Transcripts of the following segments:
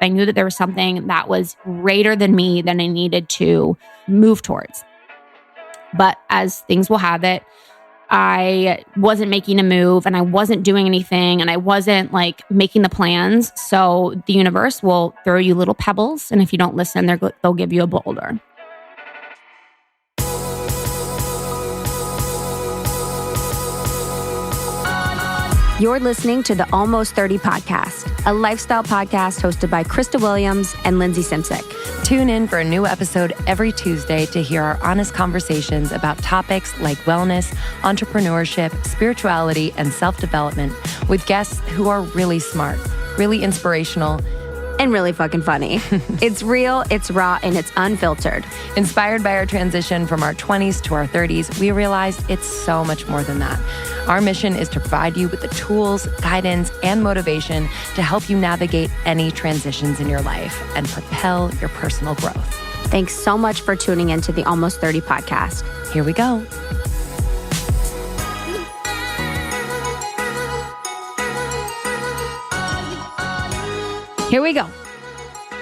I knew that there was something that was greater than me that I needed to move towards. But as things will have it, I wasn't making a move and I wasn't doing anything and I wasn't like making the plans. So the universe will throw you little pebbles. And if you don't listen, they'll give you a boulder. You're listening to the Almost 30 podcast, a lifestyle podcast hosted by Krista Williams and Lindsey Krista. Tune in for a new episode every Tuesday to hear our honest conversations about topics like wellness, entrepreneurship, spirituality, and self-development with guests who are really smart, really inspirational, and really fucking funny. It's real, it's raw, and it's unfiltered. Inspired by our transition from our 20s to our 30s, we realized it's so much more than that. Our mission is to provide you with the tools, guidance, and motivation to help you navigate any transitions in your life and propel your personal growth. Thanks so much for tuning into the Almost 30 podcast. Here we go. Here we go.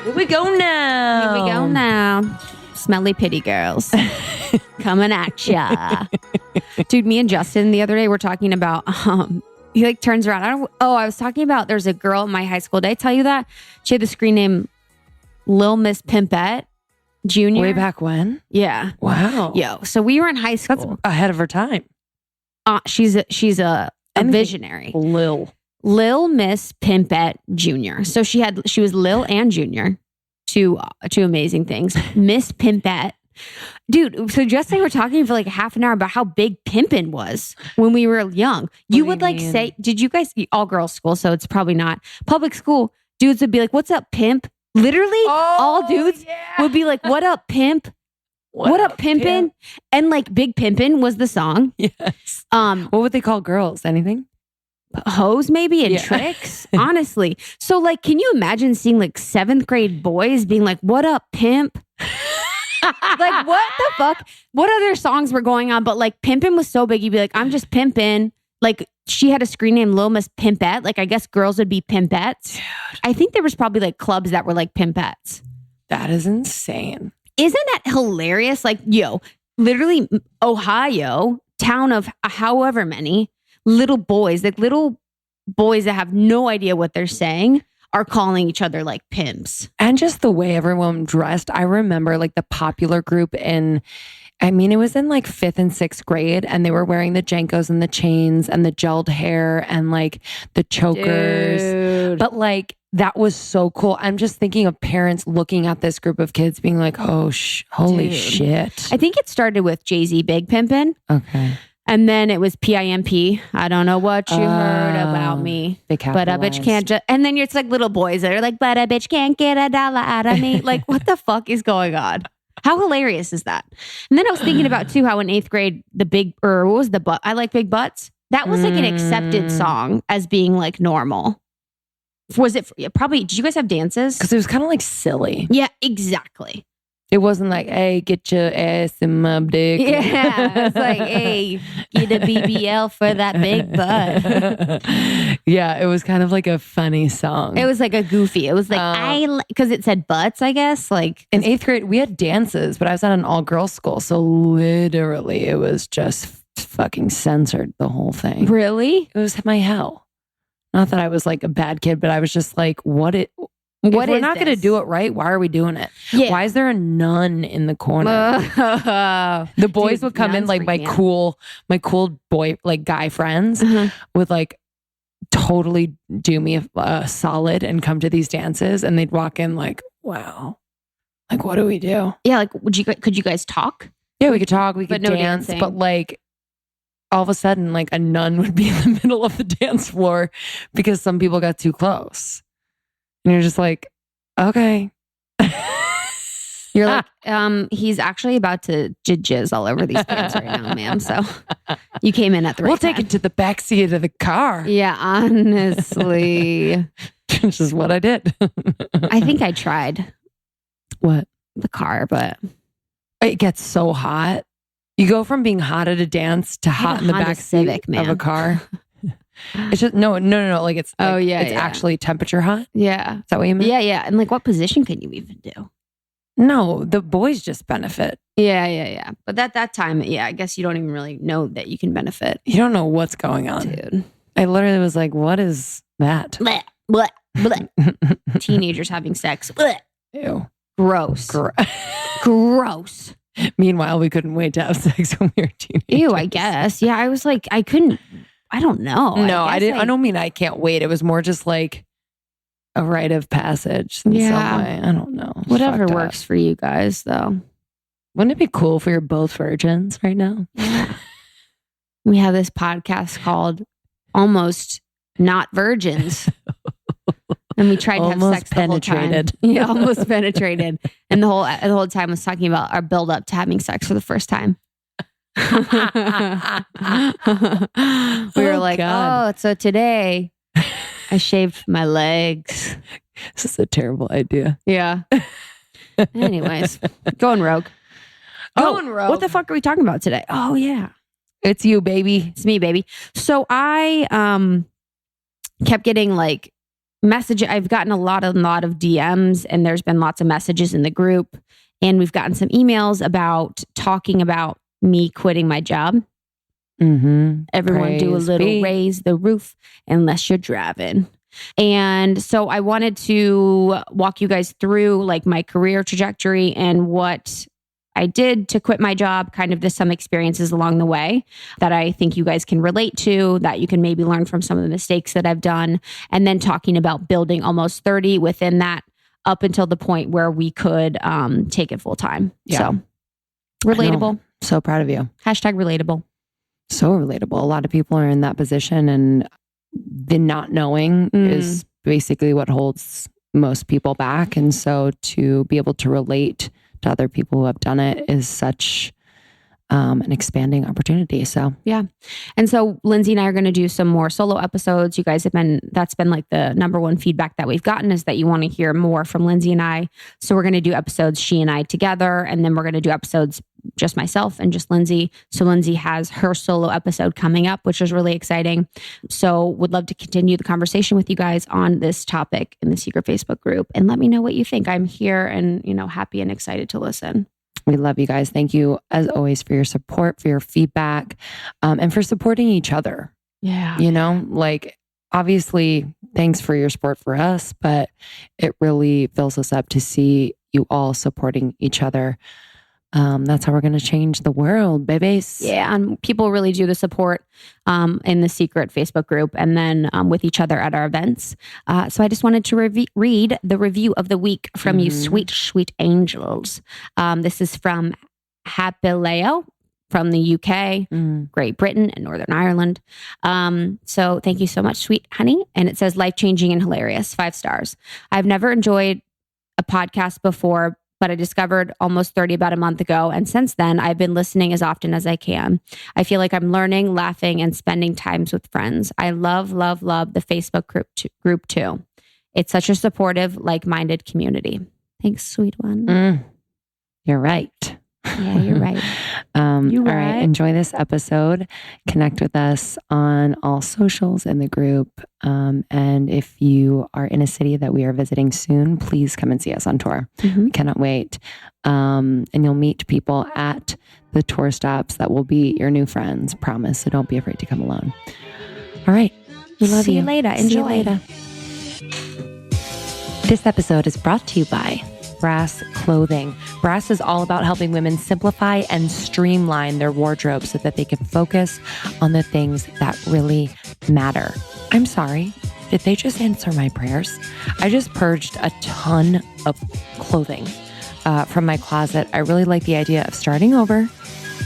Here we go now. Here we go now. Smelly pity girls. Coming at ya. Dude, me and Justin the other day were talking about, he like turns around. I was talking about there's a girl in my high school. Did I tell you that? She had the screen name Lil Miss Pimpette Jr. Way back when? Yeah. Wow. Yo. So we were in high school. That's ahead of her time. She's a visionary. Lil Miss Pimpette Jr. So she was Lil and Junior. Two amazing things. Miss Pimpette. Dude, so Jess and I were talking for like half an hour about how big pimpin' was when we were young. You would like say, did you guys, all girls school, so it's probably not. Public school, dudes would be like, what's up, pimp? Literally, all dudes would be like, what up, pimp? What up, pimpin'? Pimp? And like Big Pimpin' was the song. Yes. What would they call girls? Anything? Hoes maybe and tricks, honestly. So like, can you imagine seeing like 7th grade boys being like, what up, pimp? Like, what the fuck? What other songs were going on? But like pimpin' was so big, you'd be like, I'm just pimpin'. Like she had a screen name Lil Miss Pimpette. Like I guess girls would be pimpettes. Dude. I think there was probably like clubs that were like pimpettes. That is insane. Isn't that hilarious? Like, yo, literally Ohio, town of however many, little boys that have no idea what they're saying are calling each other like pimps. And just the way everyone dressed. I remember like the popular group it was in like 5th and 6th grade, and they were wearing the Jankos and the chains and the gelled hair and like the chokers. Dude. But like, that was so cool. I'm just thinking of parents looking at this group of kids being like, oh, holy shit. I think it started with Jay-Z Big Pimpin'. Okay. And then it was PIMP. I don't know what you heard about me. But a bitch can't and then it's like little boys that are like, but a bitch can't get $1 out of me. Like, what the fuck is going on? How hilarious is that? And then I was thinking about too, how in 8th grade, what was the butt? I like big butts. That was like an accepted song as being like normal. Was it probably, did you guys have dances? Because it was kind of like silly. Yeah, exactly. It wasn't like, hey, get your ass in my dick. Yeah, it's like, hey, get a BBL for that big butt. Yeah, it was kind of like a funny song. It was like a goofy. It was like, because it said butts, I guess. Like in 8th grade, we had dances, but I was at an all-girls school. So literally, it was just fucking censored, the whole thing. Really? It was my hell. Not that I was like a bad kid, but I was just like, if we're not going to do it right, why are we doing it? Yeah. Why is there a nun in the corner? The boys would come in like my cool boy, like guy friends would like totally do me a solid and come to these dances, and they'd walk in like, wow, like what do we do? Yeah, like could you guys talk? Yeah, we could talk, we could dance, dancing. But like all of a sudden, like a nun would be in the middle of the dance floor because some people got too close. And you're just like, okay. You're like, he's actually about to jizz all over these pants right now, ma'am. So you came in at the right time. We'll take it to the back seat of the car. Yeah, honestly. This is what I did. I think I tried. What? The car, but it gets so hot. You go from being hot at a dance to hot in the back seat of a car. It's just no. Like it's actually temperature hot. Yeah. Is that what you mean? Yeah. And like, what position can you even do? No, the boys just benefit. Yeah. But at that time, I guess you don't even really know that you can benefit. You don't know what's going on. Dude. I literally was like, what is that? Blech, blech, blech. Teenagers having sex. Blech. Ew. Gross. Gross. Meanwhile, we couldn't wait to have sex when we were teenagers. Ew, I guess. Yeah, I was like, I don't know. No, I didn't. I don't mean I can't wait. It was more just like a rite of passage in some way. I don't know. Whatever works for you guys, though. Wouldn't it be cool if we were both virgins right now? We have this podcast called Almost Not Virgins. And we tried to have sex the whole time. Yeah, almost penetrated. And the whole time was talking about our build up to having sex for the first time. We were like, God. So today I shaved my legs. This is a terrible idea. Yeah. Anyways, going rogue. Going rogue. What the fuck are we talking about today? Oh, yeah. It's you, baby. It's me, baby. So I kept getting like messages. I've gotten a lot of DMs, and there's been lots of messages in the group. And we've gotten some emails about talking about me quitting my job. Mm-hmm. Everyone do a little raise the roof unless you're driving. And so I wanted to walk you guys through like my career trajectory and what I did to quit my job, kind of some experiences along the way that I think you guys can relate to, that you can maybe learn from some of the mistakes that I've done. And then talking about building Almost 30 within that up until the point where we could take it full time. Yeah. So relatable. So proud of you. Hashtag relatable. So relatable. A lot of people are in that position, and the not knowing is basically what holds most people back. And so to be able to relate to other people who have done it is such an expanding opportunity. So yeah. And so Lindsey and I are going to do some more solo episodes. You guys that's been like the number one feedback that we've gotten, is that you want to hear more from Lindsey and I. So we're going to do episodes, she and I together, and then we're going to do episodes just myself and just Lindsey. So Lindsey has her solo episode coming up, which is really exciting. So would love to continue the conversation with you guys on this topic in the secret Facebook group, and let me know what you think. I'm here and, happy and excited to listen. We love you guys. Thank you, as always, for your support, for your feedback, and for supporting each other. Yeah. Like, obviously, thanks for your support for us, but it really fills us up to see you all supporting each other. That's how we're going to change the world, babies. Yeah. And people really do the support in the secret Facebook group, and then with each other at our events. So I just wanted to read the review of the week from you sweet, sweet angels. This is from Hapileo from the UK, Great Britain, and Northern Ireland. So thank you so much, sweet honey. And it says, life-changing and hilarious, 5 stars. I've never enjoyed a podcast before, but I discovered Almost 30 about a month ago. And since then, I've been listening as often as I can. I feel like I'm learning, laughing, and spending times with friends. I love, love, love the Facebook group too. It's such a supportive, like-minded community. Thanks, sweet one. You're right. Yeah, you're right. All right. Enjoy this episode. Connect with us on all socials in the group. And if you are in a city that we are visiting soon, please come and see us on tour. We cannot wait. And you'll meet people at the tour stops that will be your new friends. Promise. So don't be afraid to come alone. All right. We love you. See you later. Enjoy. See you later. This episode is brought to you by Brass Clothing. Brass is all about helping women simplify and streamline their wardrobe so that they can focus on the things that really matter. I'm sorry, did they just answer my prayers? I just purged a ton of clothing from my closet. I really like the idea of starting over,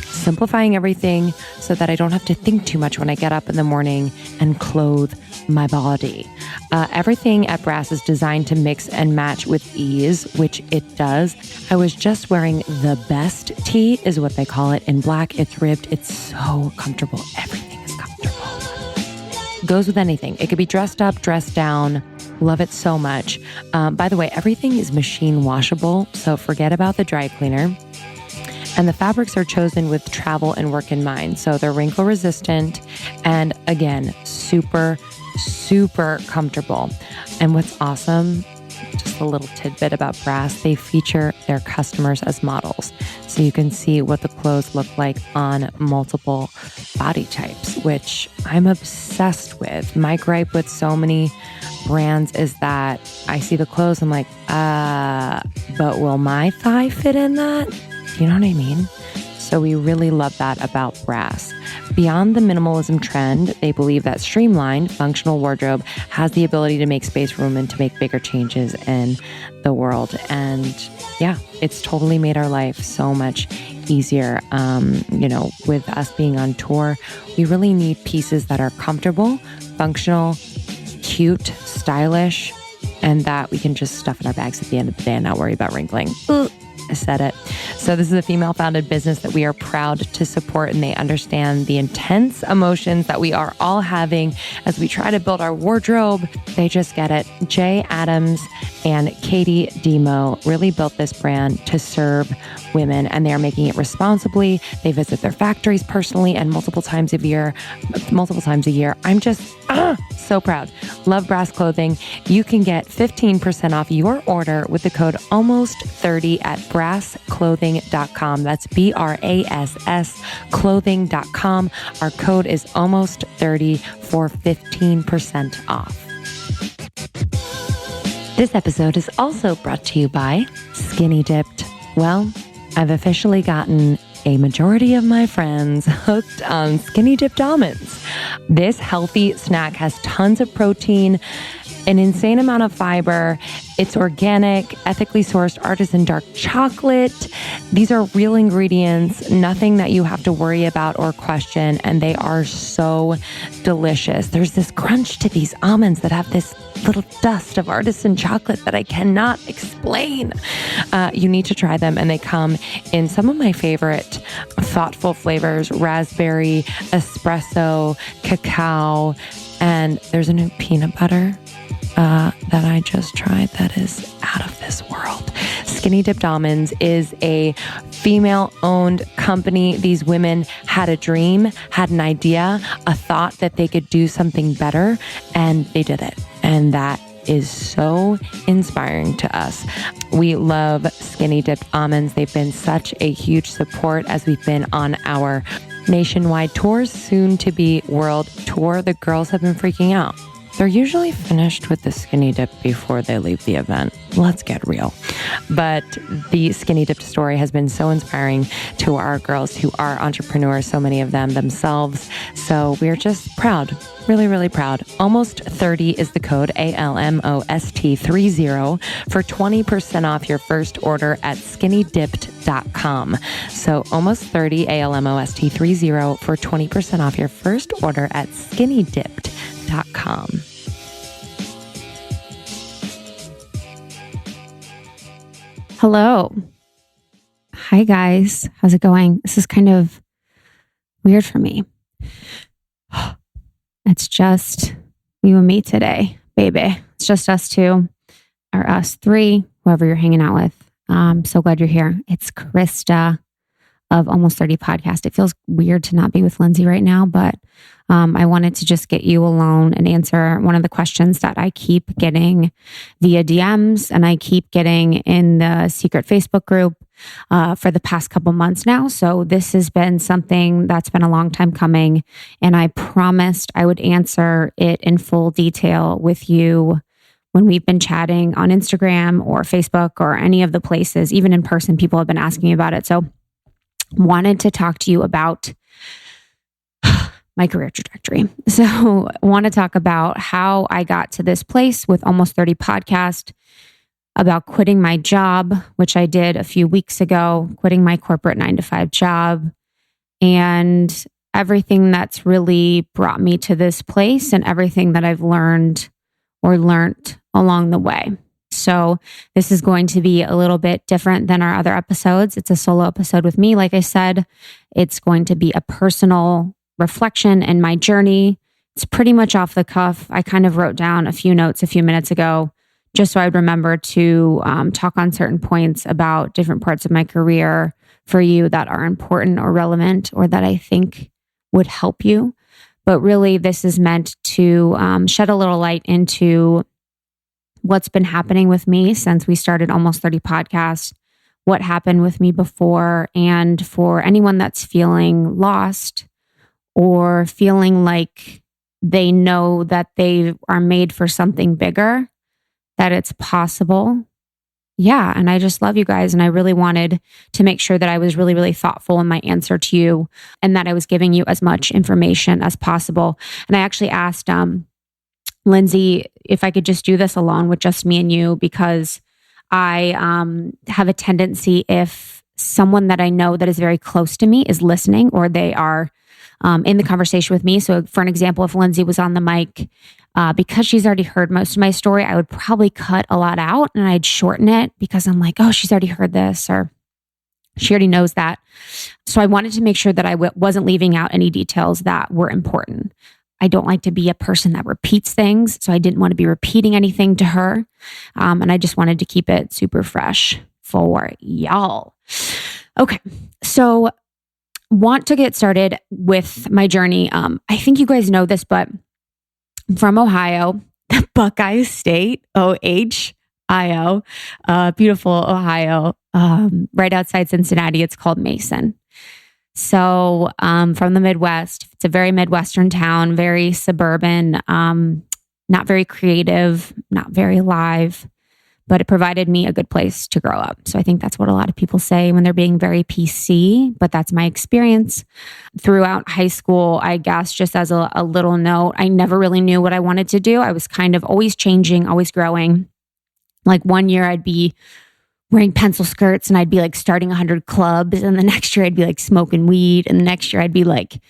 simplifying everything so that I don't have to think too much when I get up in the morning and clothe my body. Everything at Brass is designed to mix and match with ease, which it does. I was just wearing the best tee, is what they call it, in black. It's ribbed. It's so comfortable. Everything is comfortable. Goes with anything. It could be dressed up, dressed down. Love it so much. By the way, everything is machine washable, so forget about the dry cleaner. And the fabrics are chosen with travel and work in mind. So they're wrinkle resistant and again, super, super comfortable. And what's awesome, just a little tidbit about Brass, they feature their customers as models. So you can see what the clothes look like on multiple body types, which I'm obsessed with. My gripe with so many brands is that I see the clothes, I'm like, but will my thigh fit in that? You know what I mean? So we really love that about Brass. Beyond the minimalism trend, they believe that streamlined, functional wardrobe has the ability to make space for women to make bigger changes in the world. And yeah, it's totally made our life so much easier. With us being on tour, we really need pieces that are comfortable, functional, cute, stylish, and that we can just stuff in our bags at the end of the day and not worry about wrinkling. I said it. So this is a female-founded business that we are proud to support, and they understand the intense emotions that we are all having as we try to build our wardrobe. They just get it. Jay Adams and Katie Demo really built this brand to serve women, and they are making it responsibly. They visit their factories personally and multiple times a year. I'm just so proud. Love Brass clothing. You can get 15% off your order with the code almost30 at brassclothing.com. That's BRASS clothing.com. Our code is almost30 for 15% off. This episode is also brought to you by Skinny Dipped. Well, I've officially gotten a majority of my friends hooked on Skinny Dipped almonds. This healthy snack has tons of protein, an insane amount of fiber. It's organic, ethically sourced artisan dark chocolate. These are real ingredients, nothing that you have to worry about or question, and they are so delicious. There's this crunch to these almonds that have this little dust of artisan chocolate that I cannot explain. You need to try them, and they come in some of my favorite thoughtful flavors: raspberry, espresso, cacao, and there's a new peanut butter that I just tried that is out of this world. Skinny Dipped Almonds is a female-owned company. These women had a dream, had an idea, a thought that they could do something better, and they did it. And that is so inspiring to us. We love Skinny Dipped Almonds. They've been such a huge support as we've been on our nationwide tours, soon to be world tour. The girls have been freaking out. They're usually finished with the skinny dip before they leave the event. Let's get real. But the Skinny Dipped story has been so inspiring to our girls who are entrepreneurs, so many of them themselves. So we're just proud, really, really proud. Almost 30 is the code, ALMOST30, for 20% off your first order at skinnydipped.com. So almost 30, ALMOST30, for 20% off your first order at skinnydipped.com. Hello. Hi, guys. How's it going? This is kind of weird for me. It's just you and me today, baby. It's just us two, or us three, whoever you're hanging out with. I'm so glad you're here. It's Krista of Almost 30 Podcast. It feels weird to not be with Lindsey right now, but I wanted to just get you alone and answer one of the questions that I keep getting via DMs and I keep getting in the secret Facebook group for the past couple months now. So this has been something that's been a long time coming, and I promised I would answer it in full detail with you when we've been chatting on Instagram or Facebook or any of the places. Even in person, people have been asking me about it. So wanted to talk to you about my career trajectory. So want to talk about how I got to this place with Almost 30 Podcast, about quitting my job, which I did a few weeks ago, quitting my corporate 9-to-5 job, and everything that's really brought me to this place and everything that I've learned along the way. So this is going to be a little bit different than our other episodes. It's a solo episode with me. Like I said, it's going to be a personal reflection and my journey. It's pretty much off the cuff. I kind of wrote down a few notes a few minutes ago just so I'd remember to talk on certain points about different parts of my career for you that are important or relevant or that I think would help you. But really, this is meant to shed a little light into what's been happening with me since we started Almost 30 Podcast, what happened with me before, and for anyone that's feeling lost or feeling like they know that they are made for something bigger, that it's possible. Yeah, and I just love you guys. And I really wanted to make sure that I was really, really thoughtful in my answer to you and that I was giving you as much information as possible. And I actually asked Lindsey if I could just do this alone with just me and you, because I have a tendency, if someone that I know that is very close to me is listening or they are in the conversation with me. So for an example, if Lindsey was on the mic, because she's already heard most of my story, I would probably cut a lot out and I'd shorten it because I'm like, oh, she's already heard this or she already knows that. So I wanted to make sure that I wasn't leaving out any details that were important. I don't like to be a person that repeats things. So I didn't want to be repeating anything to her. And I just wanted to keep it super fresh for y'all. Okay. So want to get started with my journey. I think you guys know this, but I'm from Ohio, Buckeye State, OHIO, beautiful Ohio, right outside Cincinnati. It's called Mason. So from the Midwest, it's a very Midwestern town, very suburban, not very creative, not very live, but it provided me a good place to grow up. So I think that's what a lot of people say when they're being very PC, but that's my experience. Throughout high school, I guess just as a little note, I never really knew what I wanted to do. I was kind of always changing, always growing. Like one year I'd be wearing pencil skirts and I'd be like starting 100 clubs. And the next year I'd be like smoking weed. And the next year I'd be like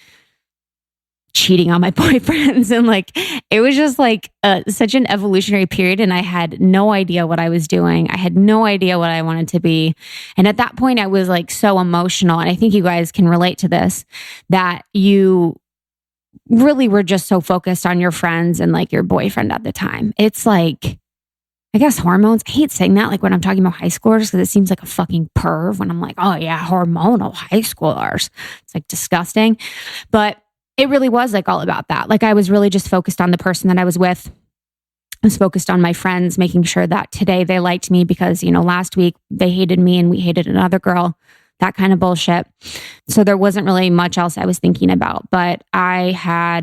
cheating on my boyfriends. And like, it was just like such an evolutionary period. And I had no idea what I was doing. I had no idea what I wanted to be. And at that point I was like so emotional. And I think you guys can relate to this, that you really were just so focused on your friends and like your boyfriend at the time. It's like, I guess hormones. I hate saying that like when I'm talking about high schoolers because it seems like a fucking perv when I'm like, oh yeah, hormonal high schoolers. It's like disgusting. But it really was like all about that. Like I was really just focused on the person that I was with. I was focused on my friends, making sure that today they liked me because, last week they hated me and we hated another girl, that kind of bullshit. So there wasn't really much else I was thinking about. But I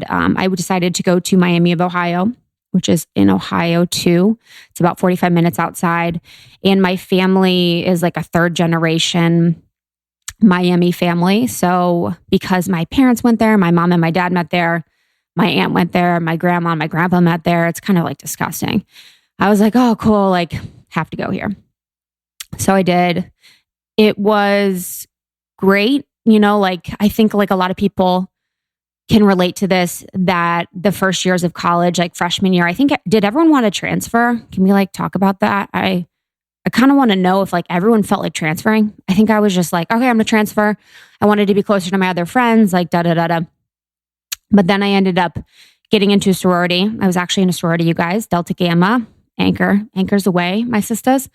decided to go to Miami of Ohio, which is in Ohio too. It's about 45 minutes outside. And my family is like a third generation Miami family. So because my parents went there, my mom and my dad met there, my aunt went there, my grandma and my grandpa met there. It's kind of like disgusting. I was like, oh, cool. Like have to go here. So I did. It was great. Like I think like a lot of people can relate to this, that the first years of college, like freshman year, I think, did everyone want to transfer? Can we like talk about that? I kind of want to know if like everyone felt like transferring. I think I was just like, okay, I'm going to transfer. I wanted to be closer to my other friends, like da-da-da-da. But then I ended up getting into a sorority. I was actually in a sorority, you guys, Delta Gamma, Anchors Away, my sisters.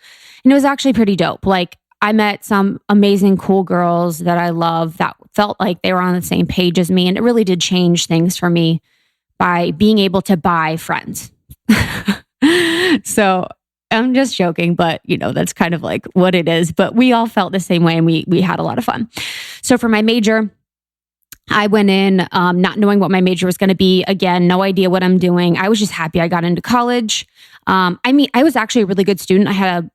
And it was actually pretty dope. Like I met some amazing, cool girls that I love that felt like they were on the same page as me. And it really did change things for me by being able to buy friends. So I'm just joking, but that's kind of like what it is. But we all felt the same way and we had a lot of fun. So for my major, I went in not knowing what my major was going to be. Again, no idea what I'm doing. I was just happy I got into college. I was actually a really good student. I had a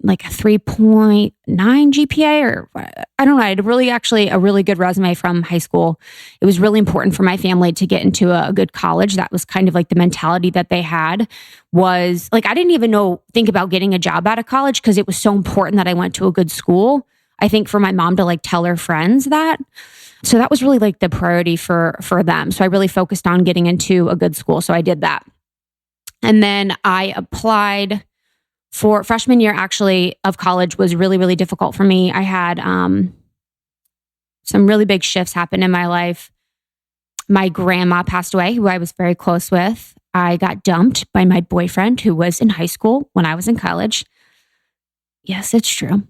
3.9 GPA, or I don't know. I had a really good resume from high school. It was really important for my family to get into a good college. That was kind of like the mentality that they had, was like, I didn't even think about getting a job out of college because it was so important that I went to a good school. I think for my mom to like tell her friends that. So that was really like the priority for them. So I really focused on getting into a good school. So I did that. And then I applied for freshman year, actually, of college was really, really difficult for me. I had some really big shifts happen in my life. My grandma passed away, who I was very close with. I got dumped by my boyfriend who was in high school when I was in college. Yes, it's true.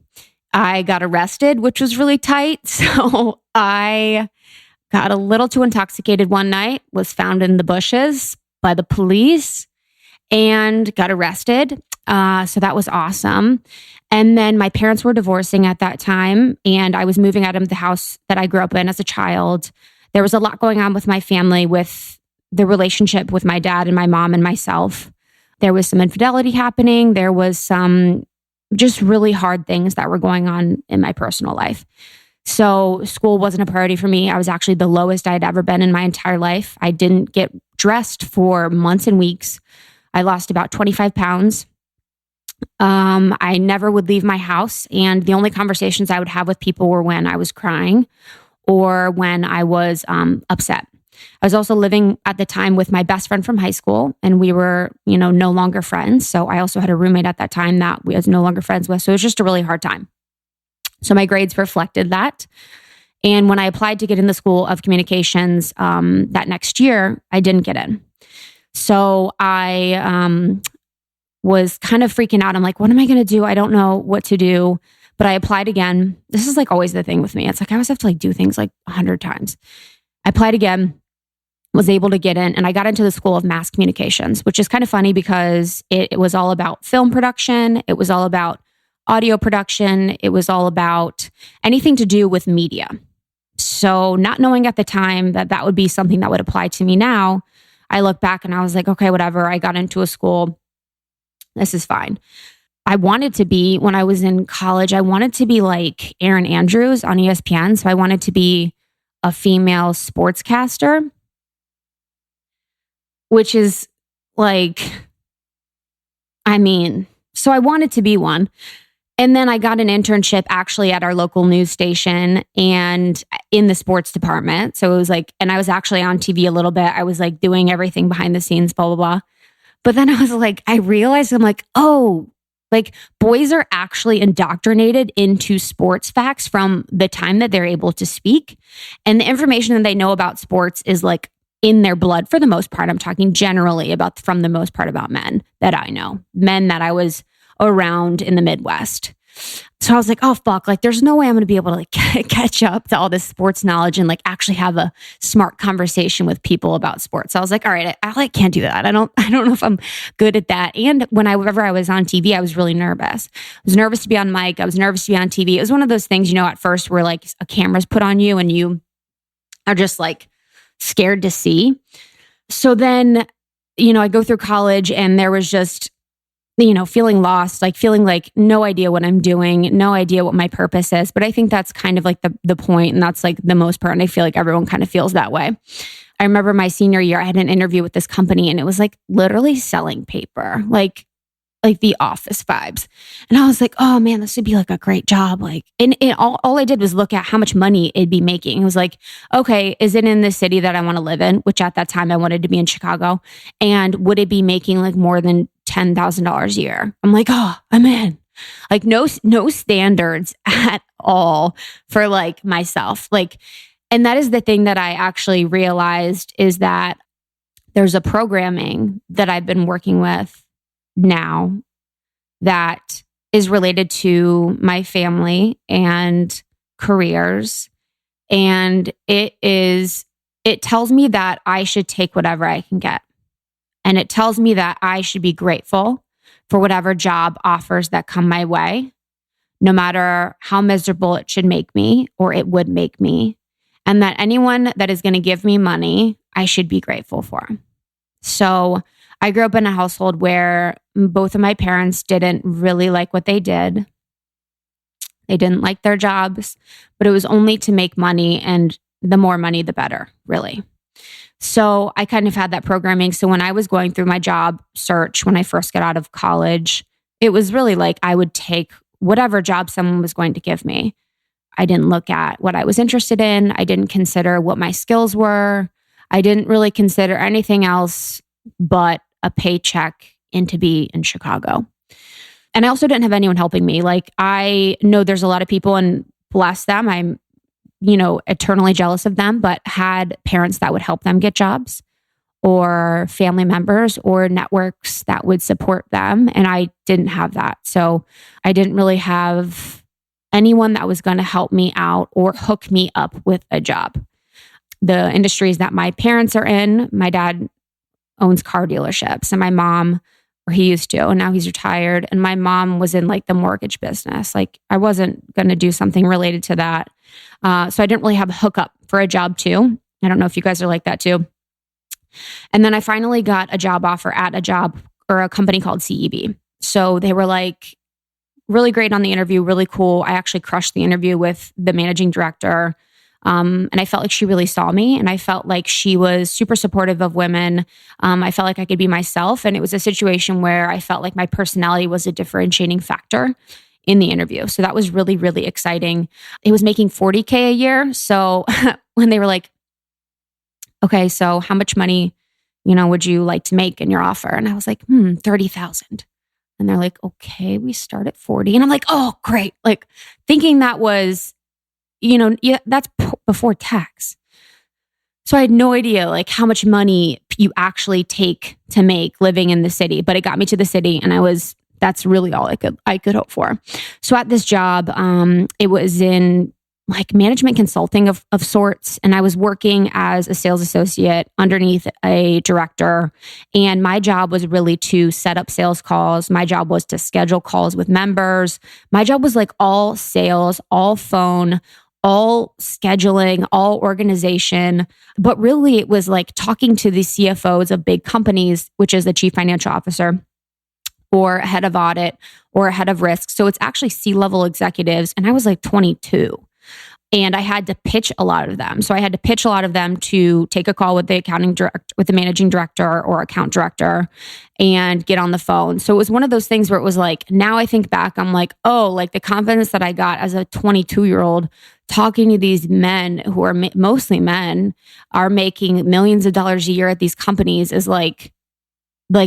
I got arrested, which was really tight. So I got a little too intoxicated one night, was found in the bushes by the police and got arrested. So that was awesome. And then my parents were divorcing at that time, and I was moving out of the house that I grew up in as a child. There was a lot going on with my family, with the relationship with my dad and my mom and myself. There was some infidelity happening. There was some just really hard things that were going on in my personal life. So school wasn't a priority for me. I was actually the lowest I'd ever been in my entire life. I didn't get dressed for months and weeks. I lost about 25 pounds. I never would leave my house. And the only conversations I would have with people were when I was crying or when I was upset. I was also living at the time with my best friend from high school, and we were, no longer friends. So I also had a roommate at that time that we was no longer friends with. So it was just a really hard time. So my grades reflected that. And when I applied to get in the School of Communications that next year, I didn't get in. So I was kind of freaking out. I'm like, what am I going to do? I don't know what to do. But I applied again. This is like always the thing with me. It's like I always have to do things 100 times. I applied again, was able to get in, and I got into the School of Mass Communications, which is kind of funny because it was all about film production. It was all about audio production. It was all about anything to do with media. So not knowing at the time that would be something that would apply to me now, I look back and I was like, okay, whatever. I got into a school. This is fine. I wanted to be, when I was in college, I wanted to be like Erin Andrews on ESPN. So I wanted to be a female sportscaster, which is so I wanted to be one. And then I got an internship actually at our local news station and in the sports department. So it was and I was actually on TV a little bit. I was doing everything behind the scenes, blah, blah, blah. But then I was I realized boys are actually indoctrinated into sports facts from the time that they're able to speak. And the information that they know about sports is in their blood for the most part. I'm talking generally from the most part about men that I know, men that I was around in the Midwest. So I was like, oh, fuck, there's no way I'm going to be able to catch up to all this sports knowledge and actually have a smart conversation with people about sports. So I was like, all right, I can't do that. I don't know if I'm good at that. And whenever I was on TV, I was really nervous. I was nervous to be on mic. I was nervous to be on TV. It was one of those things, at first where a camera's put on you and you are just scared to see. So then, I go through college and there was just, feeling lost, feeling no idea what I'm doing, no idea what my purpose is. But I think that's kind of the point, and that's the most part. And I feel everyone kind of feels that way. I remember my senior year, I had an interview with this company and it was literally selling paper, like the office vibes. And I was like, oh man, this would be a great job. And all I did was look at how much money it'd be making. It was okay, is it in the city that I want to live in? Which at that time I wanted to be in Chicago. And would it be making more than $10,000 a year? I'm oh, I'm in. No standards at all for myself. And that is the thing that I actually realized is that there's a programming that I've been working with now that is related to my family and careers. And it tells me that I should take whatever I can get. And it tells me that I should be grateful for whatever job offers that come my way, no matter how miserable it should make me or it would make me. And that anyone that is going to give me money, I should be grateful for. So I grew up in a household where both of my parents didn't really like what they did. They didn't like their jobs, but it was only to make money, and the more money, the better, really. So I kind of had that programming. So when I was going through my job search, when I first got out of college, it was really I would take whatever job someone was going to give me. I didn't look at what I was interested in. I didn't consider what my skills were. I didn't really consider anything else but a paycheck and to be in Chicago. And I also didn't have anyone helping me. I know there's a lot of people, and bless them, I'm, eternally jealous of them, but had parents that would help them get jobs or family members or networks that would support them. And I didn't have that. So I didn't really have anyone that was going to help me out or hook me up with a job. The industries that my parents are in, my dad owns car dealerships, and my mom, or he used to, and now he's retired. And my mom was in like the mortgage business. Like I wasn't going to do something related to that. So I didn't really have a hookup for a job too. I don't know if you guys are like that too. And then I finally got a job offer at a company called CEB. So they were like really great on the interview, really cool. I actually crushed the interview with the managing director. And I felt like she really saw me, and I felt like she was super supportive of women. I felt like I could be myself. And it was a situation where I felt like my personality was a differentiating factor in the interview. So that was really, really exciting. It was making $40K a year. So when they were like, okay, so how much money, would you like to make in your offer? And I was like, 30,000. And they're like, okay, we start at 40. And I'm like, oh, great. Like thinking that was, that's before tax. So I had no idea like how much money you actually take to make living in the city, but it got me to the city, and that's really all I could hope for. So at this job, it was in like management consulting of sorts. And I was working as a sales associate underneath a director. And my job was really to set up sales calls. My job was to schedule calls with members. My job was like all sales, all phone, all scheduling, all organization. But really it was like talking to the CFOs of big companies, which is the chief financial officer or a head of audit or a head of risk. So it's actually C-level executives. And I was like 22. And I had to pitch a lot of them. So I had to pitch a lot of them to take a call with the with the managing director or account director and get on the phone. So it was one of those things where it was like, now I think back, I'm like, oh, like the confidence that I got as a 22-year-old talking to these men who are mostly men are making millions of dollars a year at these companies is like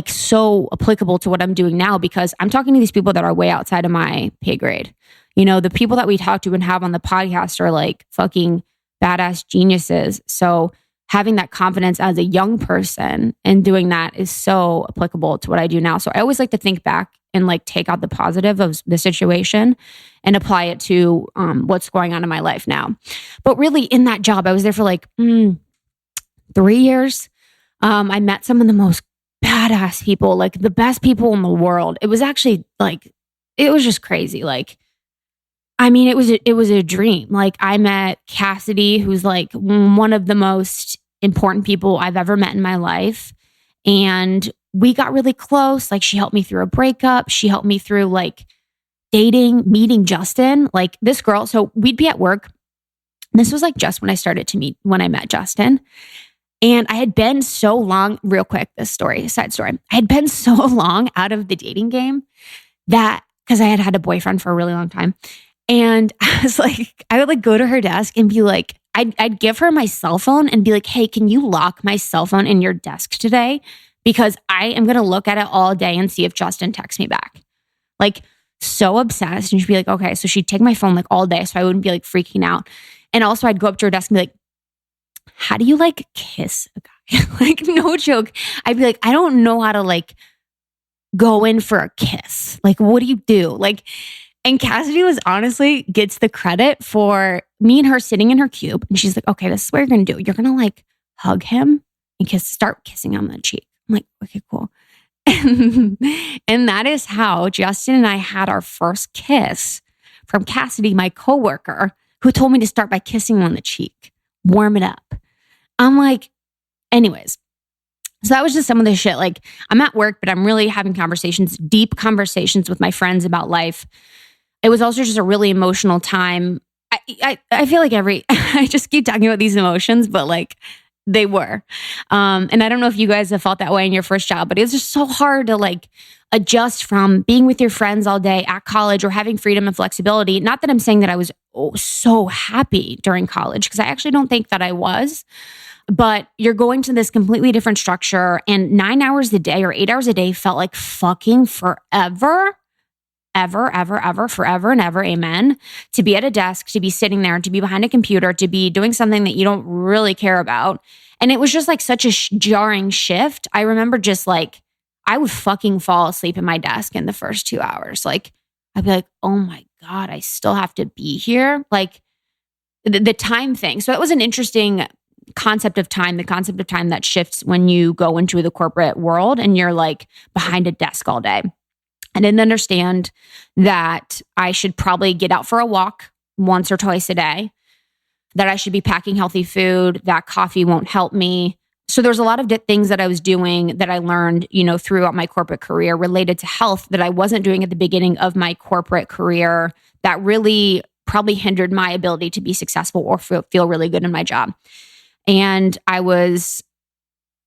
so applicable to what I'm doing now, because I'm talking to these people that are way outside of my pay grade. The people that we talk to and have on the podcast are like fucking badass geniuses. So having that confidence as a young person and doing that is so applicable to what I do now. So I always like to think back and like take out the positive of the situation and apply it to what's going on in my life now. But really in that job, I was there for like 3 years. I met some of the most badass people, like the best people in the world. It was actually like, it was just crazy. Like, I mean, it was a dream. Like I met Cassidy, who's like one of the most important people I've ever met in my life. And we got really close. Like she helped me through a breakup. She helped me through like dating, meeting Justin, like this girl. So we'd be at work. This was like just when I met Justin. And I had been so long, real quick, side story. I had been so long out of the dating game that, because I had had a boyfriend for a really long time. And I was like, I would like go to her desk and be like, I'd give her my cell phone and be like, hey, can you lock my cell phone in your desk today? Because I am going to look at it all day and see if Justin texts me back. Like so obsessed. And she'd be like, okay. So she'd take my phone like all day so I wouldn't be like freaking out. And also I'd go up to her desk and be like, how do you like kiss a guy? Like no joke. I'd be like, I don't know how to like go in for a kiss. Like, what do you do? Like, and Cassidy honestly gets the credit for me and her sitting in her cube. And she's like, okay, this is what you're going to do. You're going to like hug him and start kissing him on the cheek. I'm like, okay, cool. And that is how Justin and I had our first kiss from Cassidy, my coworker, who told me to start by kissing him on the cheek, warm it up. I'm like, anyways. So that was just some of the shit. Like I'm at work, but I'm really having deep conversations with my friends about life. It was also just a really emotional time. I feel like I just keep talking about these emotions, but like they were. And I don't know if you guys have felt that way in your first job, but it was just so hard to like adjust from being with your friends all day at college or having freedom and flexibility. Not that I'm saying that I was so happy during college, because I actually don't think that I was. But you're going to this completely different structure, and 9 hours a day or 8 hours a day felt like fucking forever. ever, ever, ever, forever and ever, amen, to be at a desk, to be sitting there, to be behind a computer, to be doing something that you don't really care about. And it was just like such a jarring shift. I remember just like, I would fucking fall asleep at my desk in the first 2 hours. Like, I'd be like, oh my God, I still have to be here. Like the time thing. So it was an interesting concept of time, the concept of time that shifts when you go into the corporate world and you're like behind a desk all day. I didn't understand that I should probably get out for a walk once or twice a day, that I should be packing healthy food, that coffee won't help me. So there's a lot of things that I was doing that I learned, throughout my corporate career related to health that I wasn't doing at the beginning of my corporate career that really probably hindered my ability to be successful or feel really good in my job. And I was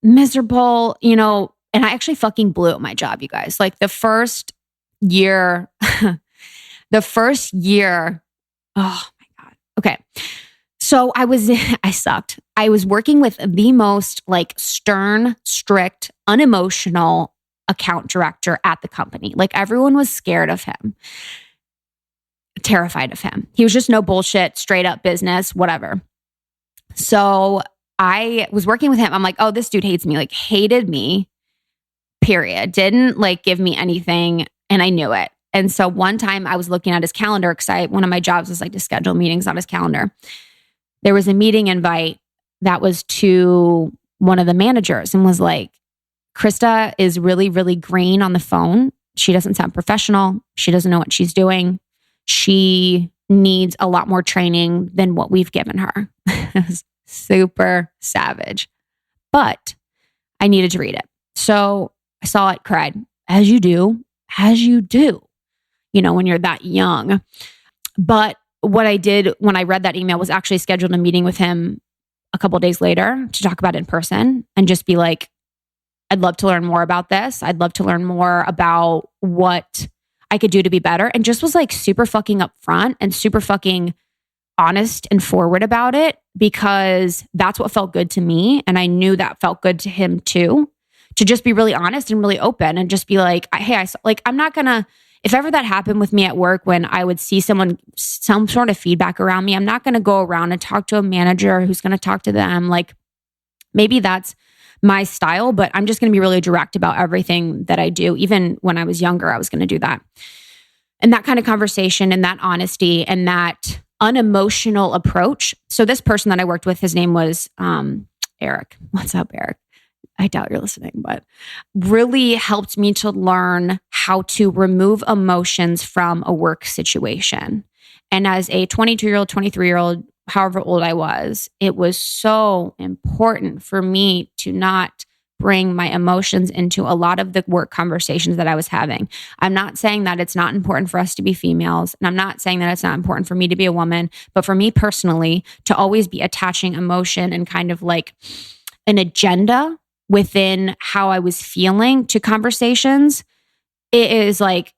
miserable, and I actually fucking blew at my job, you guys. Like the first year, oh my God. Okay. So I sucked. I was working with the most like stern, strict, unemotional account director at the company. Like everyone was scared of him, terrified of him. He was just no bullshit, straight up business, whatever. So I was working with him. I'm like, oh, this dude hates me, like hated me, period. Didn't like give me anything. And I knew it. And so one time I was looking at his calendar because one of my jobs was like to schedule meetings on his calendar. There was a meeting invite that was to one of the managers and was like, Krista is really, really green on the phone. She doesn't sound professional. She doesn't know what she's doing. She needs a lot more training than what we've given her. It was super savage, but I needed to read it. So I saw it, cried, as you do, when you're that young. But what I did when I read that email was actually scheduled a meeting with him a couple of days later to talk about it in person and just be like, I'd love to learn more about this. I'd love to learn more about what I could do to be better. And just was like super fucking upfront and super fucking honest and forward about it because that's what felt good to me. And I knew that felt good to him too, to just be really honest and really open and just be like, hey, I'm not gonna, if ever that happened with me at work when I would see some sort of feedback around me, I'm not going to go around and talk to a manager who's going to talk to them. Like maybe that's my style, but I'm just going to be really direct about everything that I do. Even when I was younger, I was going to do that. And that kind of conversation and that honesty and that unemotional approach. So this person that I worked with, his name was Eric. What's up, Eric? I doubt you're listening, but really helped me to learn how to remove emotions from a work situation. And as a 22-year-old, 23-year-old, however old I was, it was so important for me to not bring my emotions into a lot of the work conversations that I was having. I'm not saying that it's not important for us to be females, and I'm not saying that it's not important for me to be a woman, but for me personally, to always be attaching emotion and kind of like an agenda within how I was feeling to conversations, it is like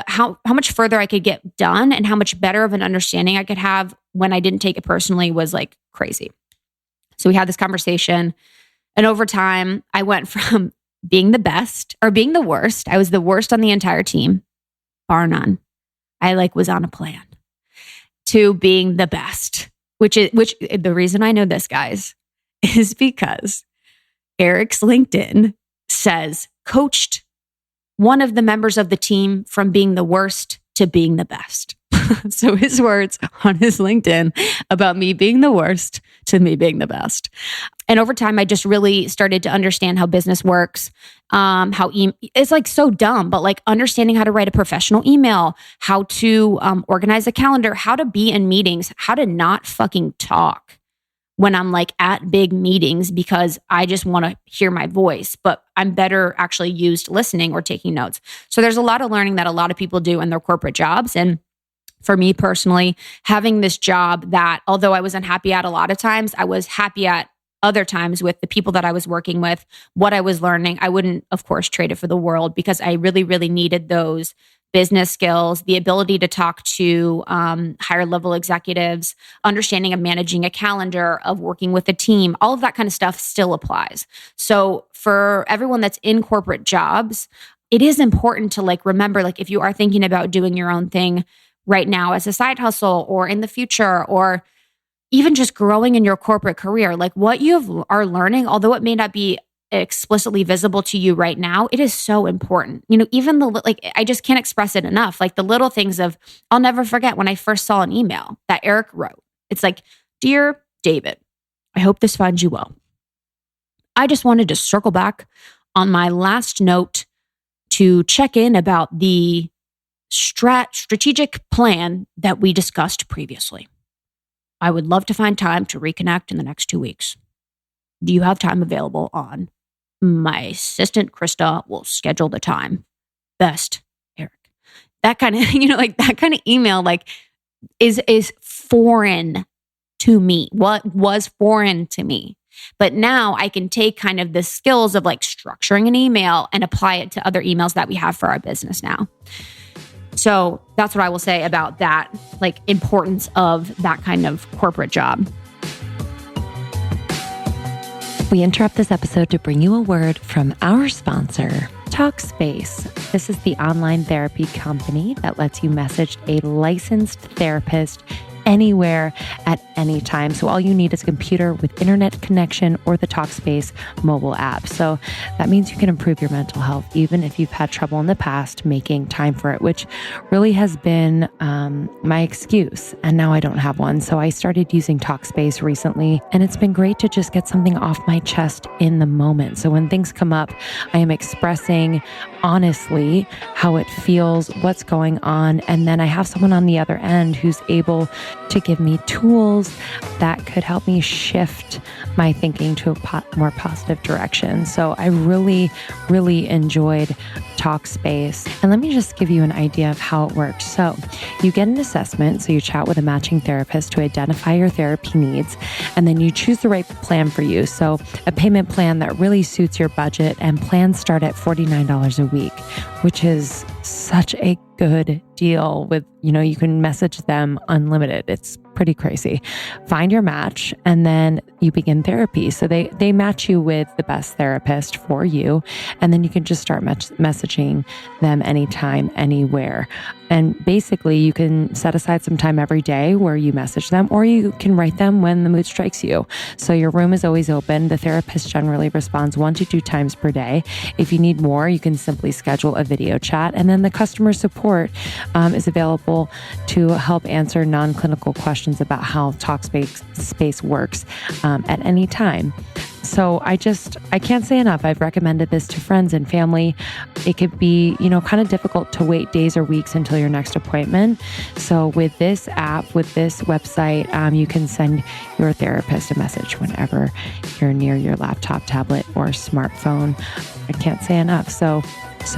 how much further I could get done and how much better of an understanding I could have when I didn't take it personally was like crazy. So we had this conversation, and over time I went from being the best or being the worst. I was the worst on the entire team, bar none. I was on a plan, to being the best, which the reason I know this, guys, is because Eric's LinkedIn says coached one of the members of the team from being the worst to being the best. So his words on his LinkedIn about me being the worst to me being the best. And over time, I just really started to understand how business works, it's like so dumb, but like understanding how to write a professional email, how to organize a calendar, how to be in meetings, how to not fucking talk when I'm like at big meetings because I just want to hear my voice, but I'm better actually used listening or taking notes. So there's a lot of learning that a lot of people do in their corporate jobs. And for me personally, having this job that although I was unhappy at a lot of times, I was happy at other times with the people that I was working with, what I was learning. I wouldn't, of course, trade it for the world because I really, really needed those business skills, the ability to talk to higher level executives, understanding of managing a calendar, of working with a team, all of that kind of stuff still applies. So for everyone that's in corporate jobs, it is important to like remember, like if you are thinking about doing your own thing right now as a side hustle or in the future, or even just growing in your corporate career, like what you are learning, although it may not be explicitly visible to you right now, it is so important. You know, even I just can't express it enough. Like the little things of, I'll never forget when I first saw an email that Eric wrote. It's like, "Dear David, I hope this finds you well. I just wanted to circle back on my last note to check in about the strategic plan that we discussed previously. I would love to find time to reconnect in the next 2 weeks. Do you have time available on? My assistant, Krista, will schedule the time. Best, Eric." That kind of, like that kind of email, like is foreign to me. What was foreign to me. But now I can take kind of the skills of like structuring an email and apply it to other emails that we have for our business now. So that's what I will say about that, like importance of that kind of corporate job. We interrupt this episode to bring you a word from our sponsor, Talkspace. This is the online therapy company that lets you message a licensed therapist anywhere at any time. So all you need is a computer with internet connection or the Talkspace mobile app. So that means you can improve your mental health, even if you've had trouble in the past making time for it, which really has been my excuse. And now I don't have one. So I started using Talkspace recently, and it's been great to just get something off my chest in the moment. So when things come up, I am expressing honestly how it feels, what's going on. And then I have someone on the other end who's able to give me tools that could help me shift my thinking to a more positive direction. So I really, really enjoyed Talkspace. And let me just give you an idea of how it works. So you get an assessment. So you chat with a matching therapist to identify your therapy needs, and then you choose the right plan for you. So a payment plan that really suits your budget, and plans start at $49 a week, which is such a good deal with, you can message them unlimited. It's pretty crazy. Find your match, and then you begin therapy. So they match you with the best therapist for you. And then you can just start messaging them anytime, anywhere. And basically you can set aside some time every day where you message them, or you can write them when the mood strikes you. So your room is always open. The therapist generally responds 1 to 2 times per day. If you need more, you can simply schedule a video chat. And then the customer support is available to help answer non-clinical questions about how Talkspace works at any time. So I can't say enough. I've recommended this to friends and family. It could be, kind of difficult to wait days or weeks until your next appointment. So with this app, with this website, you can send your therapist a message whenever you're near your laptop, tablet, or smartphone. I can't say enough. So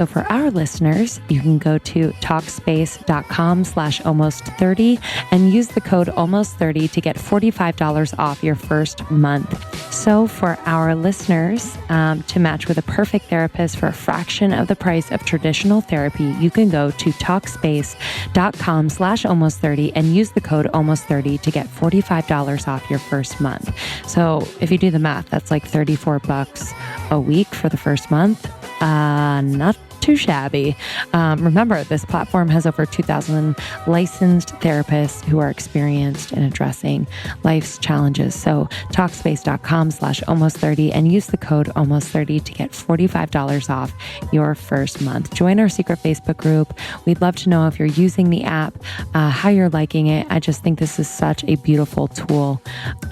for our listeners, you can go to Talkspace.com/almost30 and use the code almost30 to get $45 off your first month. So for our listeners, to match with a perfect therapist for a fraction of the price of traditional therapy, you can go to Talkspace.com/almost30 and use the code almost30 to get $45 off your first month. So if you do the math, that's like $34 a week for the first month. Not too shabby. Remember, this platform has over 2,000 licensed therapists who are experienced in addressing life's challenges. So Talkspace.com/almost30 and use the code almost30 to get $45 off your first month. Join our secret Facebook group. We'd love to know if you're using the app, how you're liking it. I just think this is such a beautiful tool,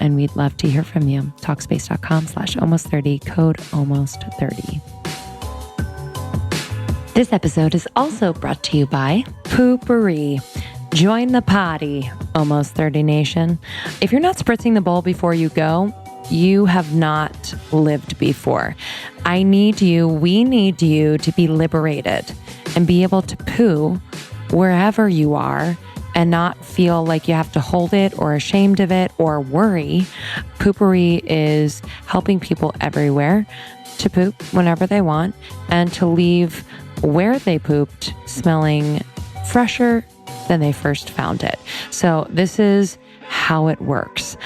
and we'd love to hear from you. Talkspace.com/almost30, code almost30. This episode is also brought to you by Poopery. Join the party, Almost 30 Nation. If you're not spritzing the bowl before you go, you have not lived before. We need you to be liberated and be able to poo wherever you are and not feel like you have to hold it or ashamed of it or worry. Poopery is helping people everywhere to poop whenever they want and to leave where they pooped smelling fresher than they first found it. So this is how it works.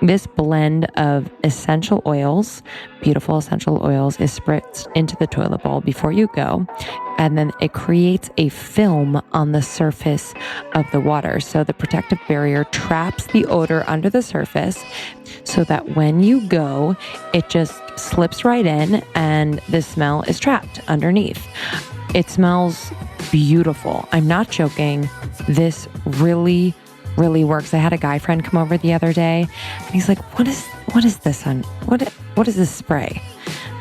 This blend of essential oils, beautiful essential oils, is spritzed into the toilet bowl before you go. and then it creates a film on the surface of the water. So the protective barrier traps the odor under the surface so that when you go, it just slips right in and the smell is trapped underneath. It smells beautiful. I'm not joking. This really works. I had a guy friend come over the other day and he's like, what is this on? What is this spray?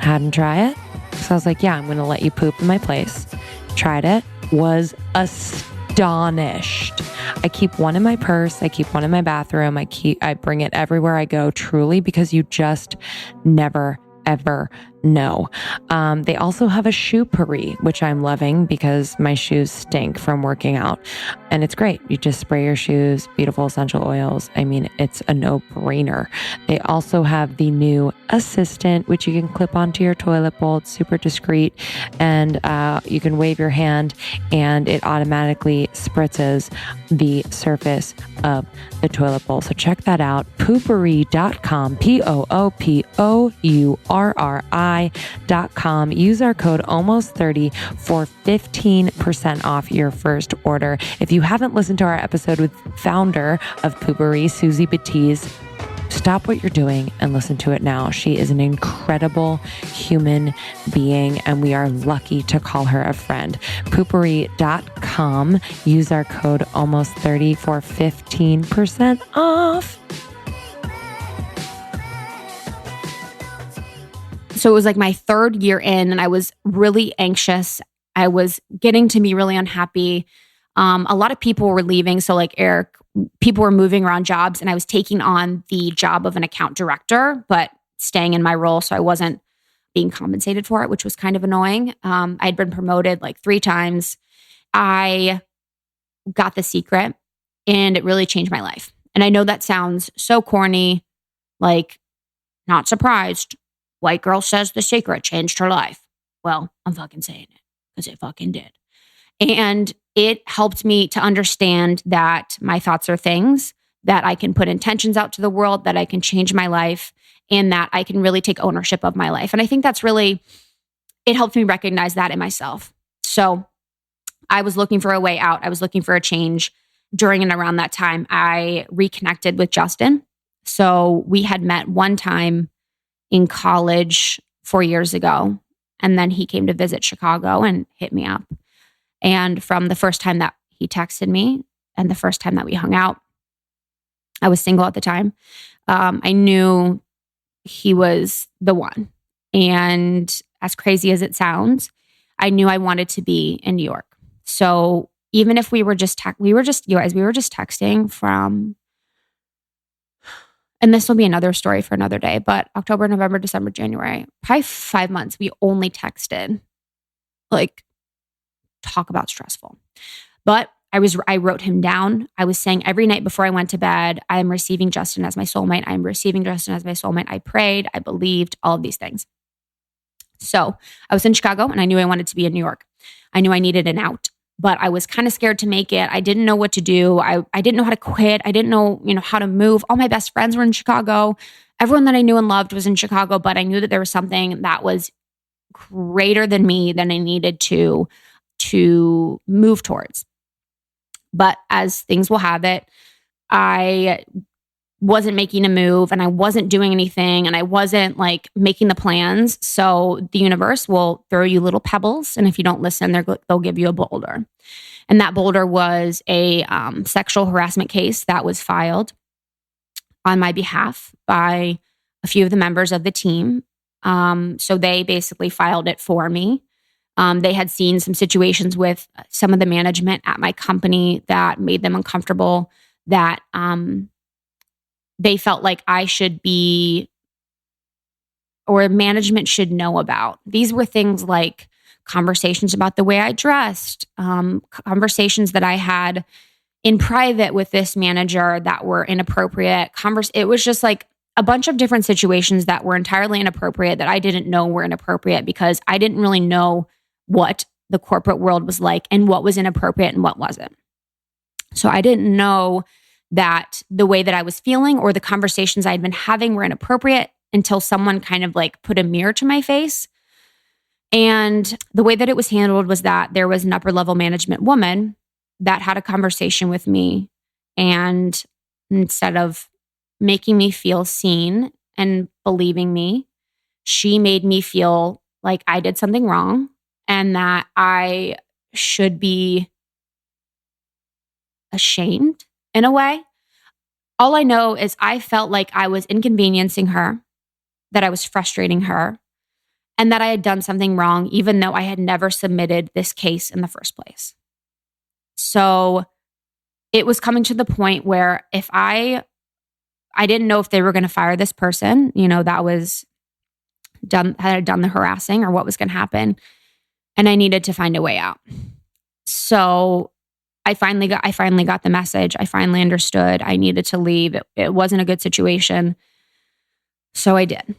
I had him try it. So I was like, yeah, I'm going to let you poop in my place. Tried it, was astonished. I keep one in my purse. I keep one in my bathroom. I bring it everywhere I go, truly, because you just never, ever know. They also have a shoe potpourri, which I'm loving because my shoes stink from working out. And it's great. You just spray your shoes, beautiful essential oils. I mean, it's a no-brainer. They also have the new Assistant, which you can clip onto your toilet bowl. It's super discreet. And you can wave your hand and it automatically spritzes the surface of the toilet bowl. So check that out. Potpourri.com, Poupurri.com. Use our code almost30 for 15% off your first order. If you haven't listened to our episode with founder of Potpourri, Susie Batiz, stop what you're doing and listen to it now. She is an incredible human being, and we are lucky to call her a friend. Potpourri.com. Use our code almost30 for 15% off. So it was like my third year in, and I was really anxious. I was getting to be really unhappy. A lot of people were leaving. So like Eric, people were moving around jobs, and I was taking on the job of an account director, but staying in my role. So I wasn't being compensated for it, which was kind of annoying. I'd been promoted like 3 times. I got the secret, and it really changed my life. And I know that sounds so corny, like not surprised. White girl says the secret changed her life. Well, I'm fucking saying it because it fucking did. And it helped me to understand that my thoughts are things, that I can put intentions out to the world, that I can change my life, and that I can really take ownership of my life. And I think that's really, it helped me recognize that in myself. So I was looking for a way out. I was looking for a change. During and around that time, I reconnected with Justin. So we had met one time in college 4 years ago. And then he came to visit Chicago and hit me up. And from the first time that he texted me and the first time that we hung out, I was single at the time. I knew he was the one. And as crazy as it sounds, I knew I wanted to be in New York. So even if we were just texting from, and this will be another story for another day, but October, November, December, January, probably 5 months, we only texted, like, talk about stressful. But I wrote him down. I was saying every night before I went to bed, I am receiving Justin as my soulmate. I'm receiving Justin as my soulmate. I prayed, I believed, all of these things. So I was in Chicago and I knew I wanted to be in New York. I knew I needed an out, but I was kind of scared to make it. I didn't know what to do. I didn't know how to quit. I didn't know, how to move. All my best friends were in Chicago. Everyone that I knew and loved was in Chicago, but I knew that there was something that was greater than me than I needed to move towards. But as things will have it, I wasn't making a move and I wasn't doing anything and I wasn't like making the plans. So the universe will throw you little pebbles. And if you don't listen, they'll give you a boulder. And that boulder was a sexual harassment case that was filed on my behalf by a few of the members of the team. So they basically filed it for me. They had seen some situations with some of the management at my company that made them uncomfortable, that they felt like I should be, or management should know about. These were things like conversations about the way I dressed, conversations that I had in private with this manager that were inappropriate. It was just like a bunch of different situations that were entirely inappropriate that I didn't know were inappropriate because I didn't really know what the corporate world was like and what was inappropriate and what wasn't. So I didn't know that the way that I was feeling or the conversations I had been having were inappropriate until someone kind of like put a mirror to my face And the way that it was handled was that there was an upper level management woman that had a conversation with me. And instead of making me feel seen and believing me, she made me feel like I did something wrong and that I should be ashamed in a way. All I know is I felt like I was inconveniencing her, that I was frustrating her, and that I had done something wrong, even though I had never submitted this case in the first place. So it was coming to the point where if I didn't know if they were going to fire this person, that was had done the harassing or what was going to happen. And I needed to find a way out. So I finally got the message. I finally understood I needed to leave. It wasn't a good situation. So I did.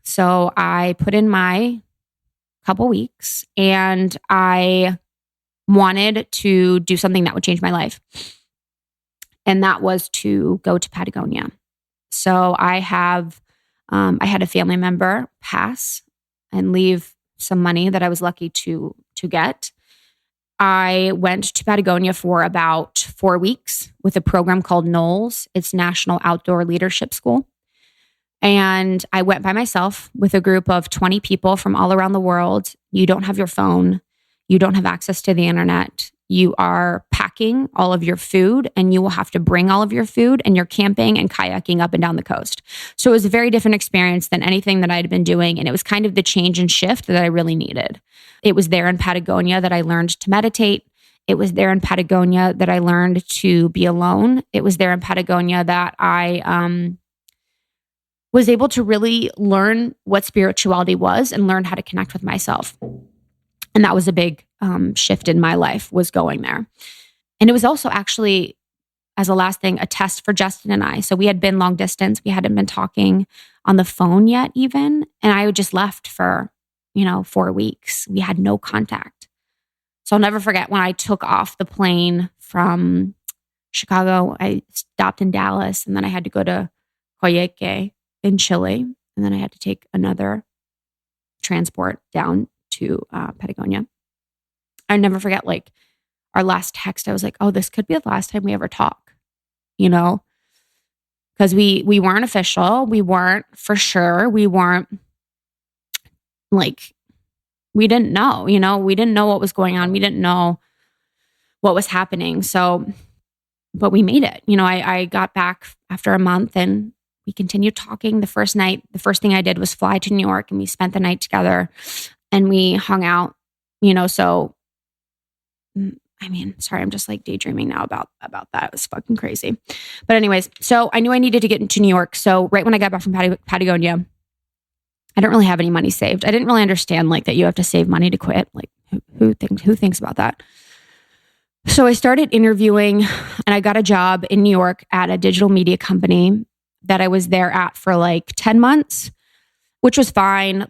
So I put in my couple weeks and I wanted to do something that would change my life. And that was to go to Patagonia. So I had a family member pass and leave some money that I was lucky to get. I went to Patagonia for about 4 weeks with a program called NOLS. It's National Outdoor Leadership School. And I went by myself with a group of 20 people from all around the world. You don't have your phone. You don't have access to the internet. You are packing all of your food and you will have to bring all of your food, and you're camping and kayaking up and down the coast. So it was a very different experience than anything that I'd been doing. And it was kind of the change and shift that I really needed. It was there in Patagonia that I learned to meditate. It was there in Patagonia that I learned to be alone. It was there in Patagonia that I was able to really learn what spirituality was and learn how to connect with myself. And that was a big shift in my life, was going there. And it was also actually, as a last thing, a test for Justin and I. So we had been long distance. We hadn't been talking on the phone yet even. And I just left for, 4 weeks. We had no contact. So I'll never forget when I took off the plane from Chicago, I stopped in Dallas, and then I had to go to Coyhaique in Chile. And then I had to take another transport down to Patagonia. I never forget, our last text. I was like, oh, this could be the last time we ever talk, because we weren't official. We weren't for sure. We weren't we didn't know, we didn't know what was going on. We didn't know what was happening. So, but we made it. I got back after a month and we continued talking. The first night, the first thing I did was fly to New York, and we spent the night together and we hung out, so sorry, I'm just daydreaming now about that. It was fucking crazy. But anyways, so I knew I needed to get into New York. So right when I got back from Patagonia, I didn't really have any money saved. I didn't really understand that you have to save money to quit. Who thinks about that? So I started interviewing, and I got a job in New York at a digital media company that I was there at for 10 months, which was fine.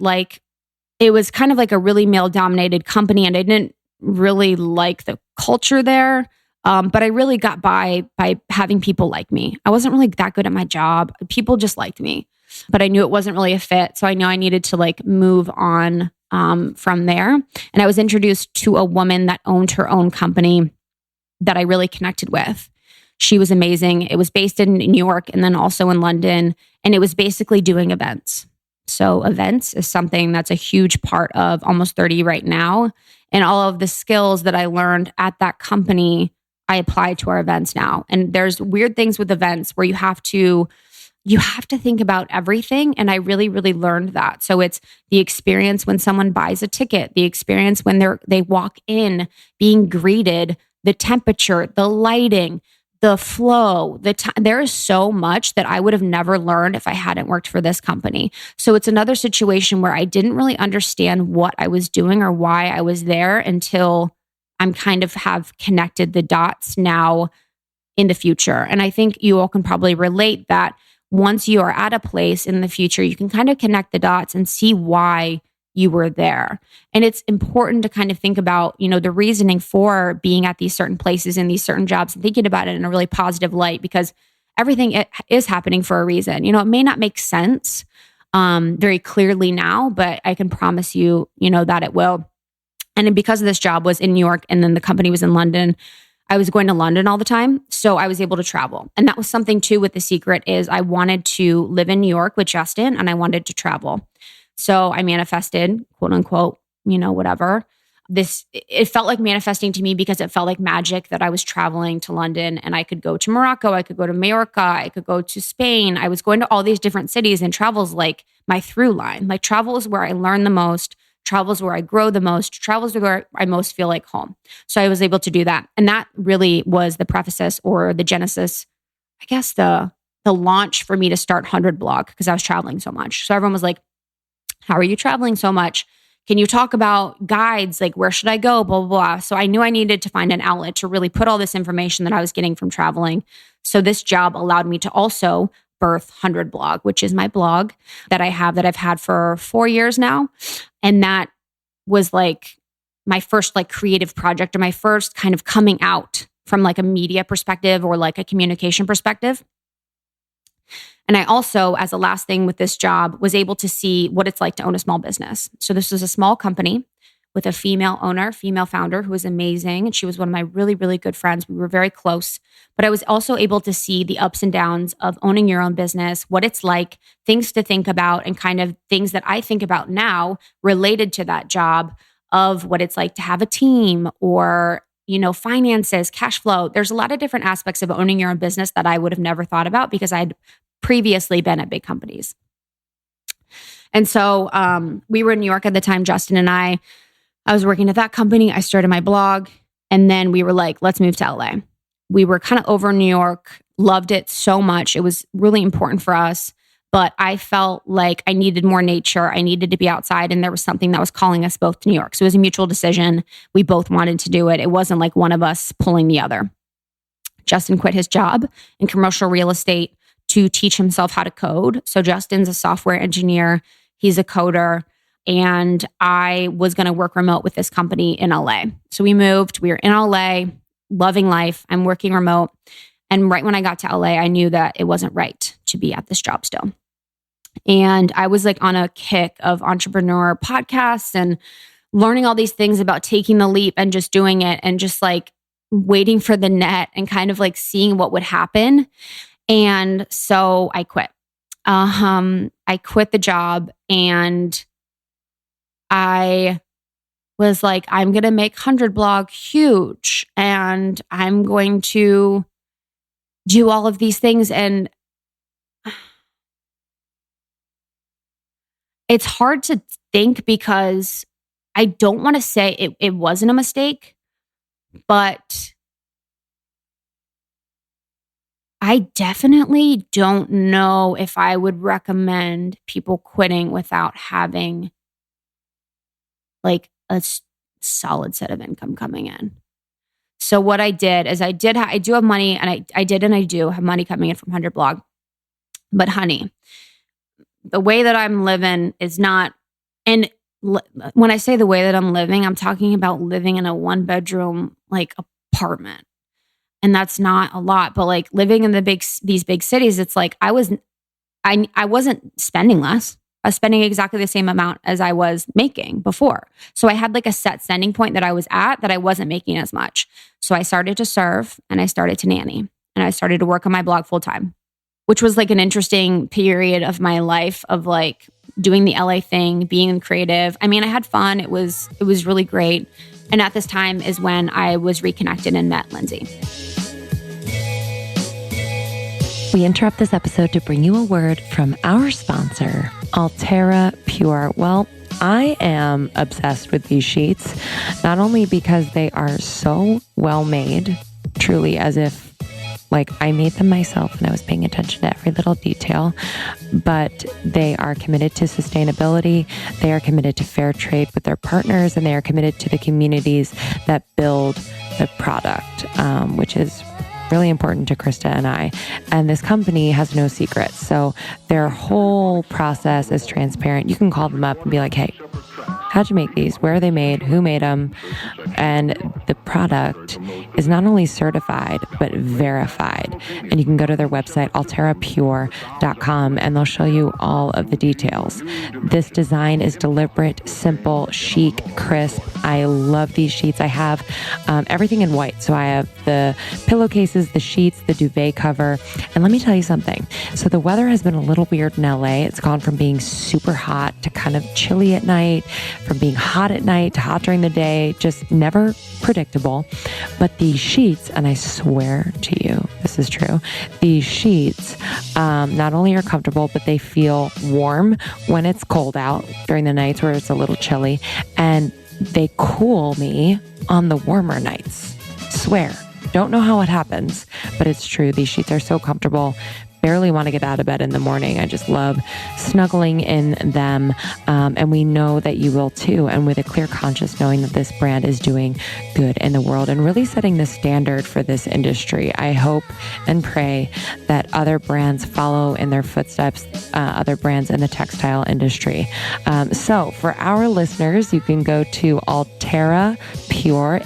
It was kind of a really male-dominated company, and I didn't really like the culture there. But I really got by having people like me. I wasn't really that good at my job. People just liked me, but I knew it wasn't really a fit. So I knew I needed to move on from there. And I was introduced to a woman that owned her own company that I really connected with. She was amazing. It was based in New York and then also in London. And it was basically doing events. So events is something that's a huge part of Almost 30 right now. And all of the skills that I learned at that company, I apply to our events now. And there's weird things with events where you have to think about everything. And I really, really learned that. So it's the experience when someone buys a ticket, the experience when they walk in, being greeted, the temperature, the lighting, the flow, there is so much that I would have never learned if I hadn't worked for this company. So it's another situation where I didn't really understand what I was doing or why I was there until I'm kind of have connected the dots now in the future. And I think you all can probably relate that once you are at a place in the future, you can kind of connect the dots and see why you were there. And it's important to kind of think about, the reasoning for being at these certain places in these certain jobs and thinking about it in a really positive light, because everything is happening for a reason. It may not make sense very clearly now, but I can promise you, that it will. And because of this job was in New York and then the company was in London, I was going to London all the time. So I was able to travel. And that was something too with The Secret is I wanted to live in New York with Justin and I wanted to travel. So I manifested, quote unquote, whatever. It felt like manifesting to me because it felt like magic that I was traveling to London and I could go to Morocco, I could go to Mallorca, I could go to Spain. I was going to all these different cities, and travel's like my through line. Like travel is where I learn the most, travel is where I grow the most, travel is where I most feel like home. So I was able to do that. And that really was the preface or the genesis, I guess the launch for me to start 100 Blog because I was traveling so much. So everyone was like, how are you traveling so much? Can you talk about guides? Like, where should I go? Blah, blah, blah. So I knew I needed to find an outlet to really put all this information that I was getting from traveling. So this job allowed me to also birth 100 Blog, which is my blog that I've had for 4 years now. And that was like my first like creative project or my first kind of coming out from like a media perspective or like a communication perspective. And I also, as a last thing with this job, was able to see what it's like to own a small business. So this was a small company with a female owner, female founder who was amazing. And she was one of my really, really good friends. We were very close. But I was also able to see the ups and downs of owning your own business, what it's like, things to think about, and kind of things that I think about now related to that job of what it's like to have a team or finances, cash flow. There's a lot of different aspects of owning your own business that I would have never thought about because I'd previously been at big companies. And so we were in New York at the time, Justin and I was working at that company. I started my blog and then we were like, let's move to LA. We were kind of over New York, loved it so much. It was really important for us, but I felt like I needed more nature. I needed to be outside and there was something that was calling us both to New York. So it was a mutual decision. We both wanted to do it. It wasn't like one of us pulling the other. Justin quit his job in commercial real estate to teach himself how to code. So Justin's a software engineer. He's a coder. And I was going to work remote with this company in LA. So we moved. We were in LA, loving life. I'm working remote. And right when I got to LA, I knew that it wasn't right to be at this job still. And I was like on a kick of entrepreneur podcasts and learning all these things about taking the leap and just doing it and just like waiting for the net and kind of like seeing what would happen. And so I quit. I quit the job and I was like, I'm going to make 100 Blog huge and I'm going to do all of these things. And it's hard to think because I don't want to say it wasn't a mistake, but I definitely don't know if I would recommend people quitting without having like a solid set of income coming in. So what I did is I do have money and I do have money coming in from 100 Blog. But honey, the way that I'm living is not, and when I say the way that I'm living, I'm talking about living in a 1-bedroom like apartment. And that's not a lot, but like living in these big cities, it's like I wasn't spending less. I was spending exactly the same amount as I was making before. So I had like a set standing point that I was at that I wasn't making as much. So I started to serve and I started to nanny and I started to work on my blog full time, which was like an interesting period of my life of like doing the LA thing, being creative. I mean, I had fun. It was really great. And at this time is when I was reconnected and met Lindsey. We interrupt this episode to bring you a word from our sponsor, Altera Pure. Well, I am obsessed with these sheets, not only because they are so well made, truly as if like I made them myself and I was paying attention to every little detail, but they are committed to sustainability. They are committed to fair trade with their partners, and they are committed to the communities that build the product, which is really important to Krista and I. And this company has no secrets. So their whole process is transparent. You can call them up and be like, hey, how'd you make these? Where are they made? Who made them? And the product is not only certified, but verified. And you can go to their website, alterapure.com, and they'll show you all of the details. This design is deliberate, simple, chic, crisp. I love these sheets. I have everything in white. So I have the pillowcases, the sheets, the duvet cover. And let me tell you something. So the weather has been a little weird in LA. It's gone from being super hot to kind of chilly at night, from being hot at night to hot during the day, just never predictable. But these sheets, and I swear to you, this is true, these sheets not only are comfortable, but they feel warm when it's cold out during the nights where it's a little chilly, and they cool me on the warmer nights. Swear. Don't know how it happens, but it's true. These sheets are so comfortable. Barely want to get out of bed in the morning. I just love snuggling in them. And we know that you will too. And with a clear conscience, knowing that this brand is doing good in the world and really setting the standard for this industry. I hope and pray that other brands follow in their footsteps, other brands in the textile industry. So for our listeners, you can go to Alterra Pure,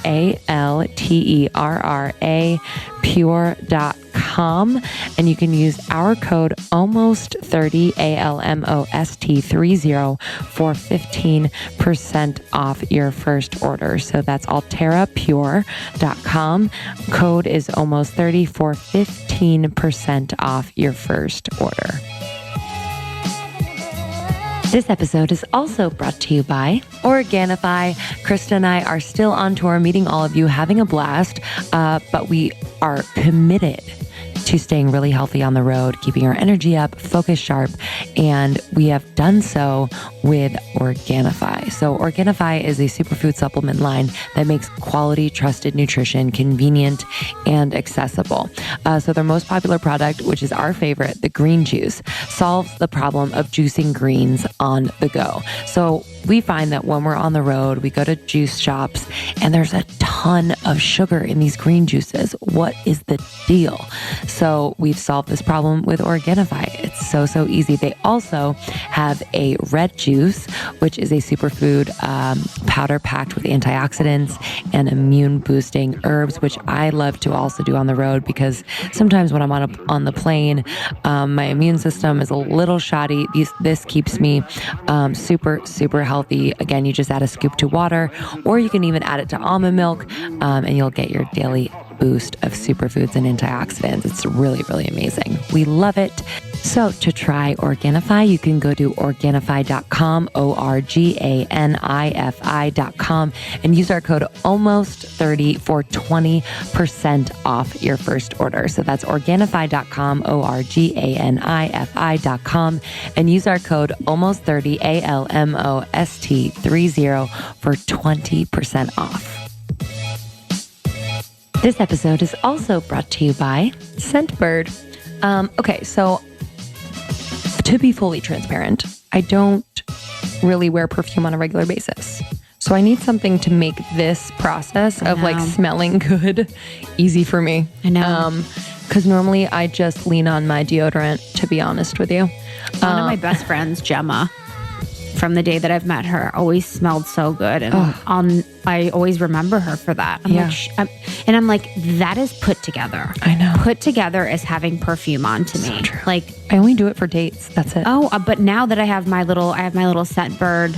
ALTERRA pure.com, and you can use our code ALMOST30 ALMOST30 for 15% off your first order. So that's alterapure.com. Code is ALMOST30 for 15% off your first order. This episode is also brought to you by Organifi. Krista and I are still on tour, meeting all of you, having a blast, but we are committed to staying really healthy on the road, keeping our energy up, focus sharp, and we have done so with Organifi. So Organifi is a superfood supplement line that makes quality, trusted nutrition convenient and accessible. So their most popular product, which is our favorite, the green juice, solves the problem of juicing greens on the go. So we find that when we're on the road, we go to juice shops and there's a ton of sugar in these green juices. What is the deal? So we've solved this problem with Organifi. It's so easy. They also have a red juice, which is a superfood powder packed with antioxidants and immune boosting herbs, which I love to also do on the road because sometimes when I'm on the plane, my immune system is a little shoddy. This keeps me super healthy. Again, you just add a scoop to water, or you can even add it to almond milk, and you'll get your daily boost of superfoods and antioxidants. It's really amazing. We love it. So to try Organifi, you can go to Organifi.com, ORGANIFI.com, and use our code ALMOST30 for 20% off your first order. So that's Organifi.com, ORGANIFI.com, and use our code ALMOST30, ALMOST30 for 20% off. This episode is also brought to you by Scentbird. Okay, so to be fully transparent, I don't really wear perfume on a regular basis. So I need something to make this process of like smelling good easy for me. I know. Because normally I just lean on my deodorant, to be honest with you. One of my best friends, Gemma, from the day that I've met her, always smelled so good. And I always remember her for that. I'm like, that is put together. I know. Put together as having perfume on to me. True. Like, I only do it for dates. That's it. But now that I have my little Scentbird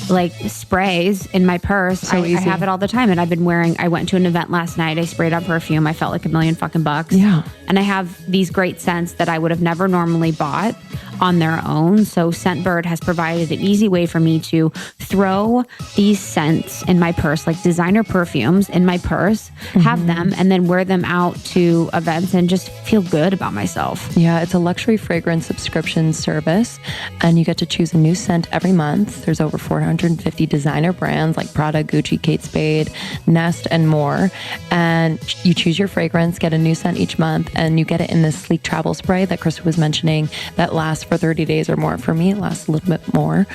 like sprays in my purse, I have it all the time. And I've been I went to an event last night. I sprayed on perfume. I felt like $1,000,000. Yeah. And I have these great scents that I would have never normally bought on their own. So Scentbird has provided an easy way for me to throw these scents in my purse, like designer perfumes in my purse, have them, and then wear them out to events and just feel good about myself. Yeah, it's a luxury fragrance subscription service, and you get to choose a new scent every month. There's over 450 designer brands like Prada, Gucci, Kate Spade, Nest, and more. And you choose your fragrance, get a new scent each month, and you get it in this sleek travel spray that Krista was mentioning that lasts for 30 days or more. For me, it lasts a little bit more.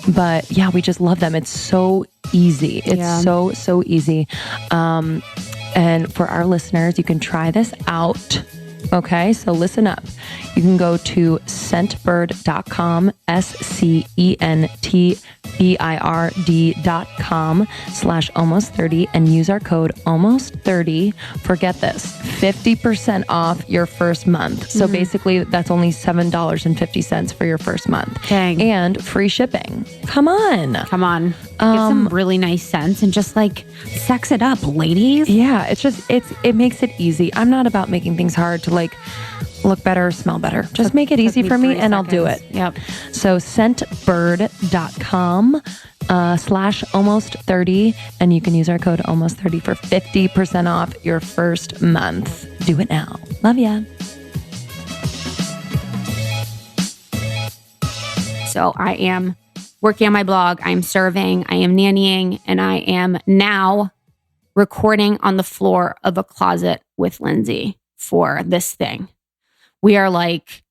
But yeah, we just love them. It's so easy. It's so easy. And for our listeners, you can try this out Okay, so listen up. You can go to scentbird.com, scentbird.com/almost30 and use our code almost30. Forget this, 50% off your first month. So basically that's only $7.50 for your first month. Dang. And free shipping. Come on. Get some really nice scents and just like sex it up, ladies. Yeah, it makes it easy. I'm not about making things hard to like look better, smell better. Just make it easy for me and I'll do it. Yep. So scentbird.com /almost30 and you can use our code almost30 for 50% off your first month. Do it now. Love ya. So I am working on my blog. I'm serving, I am nannying, and I am now recording on the floor of a closet with Lindsey for this thing. We are like,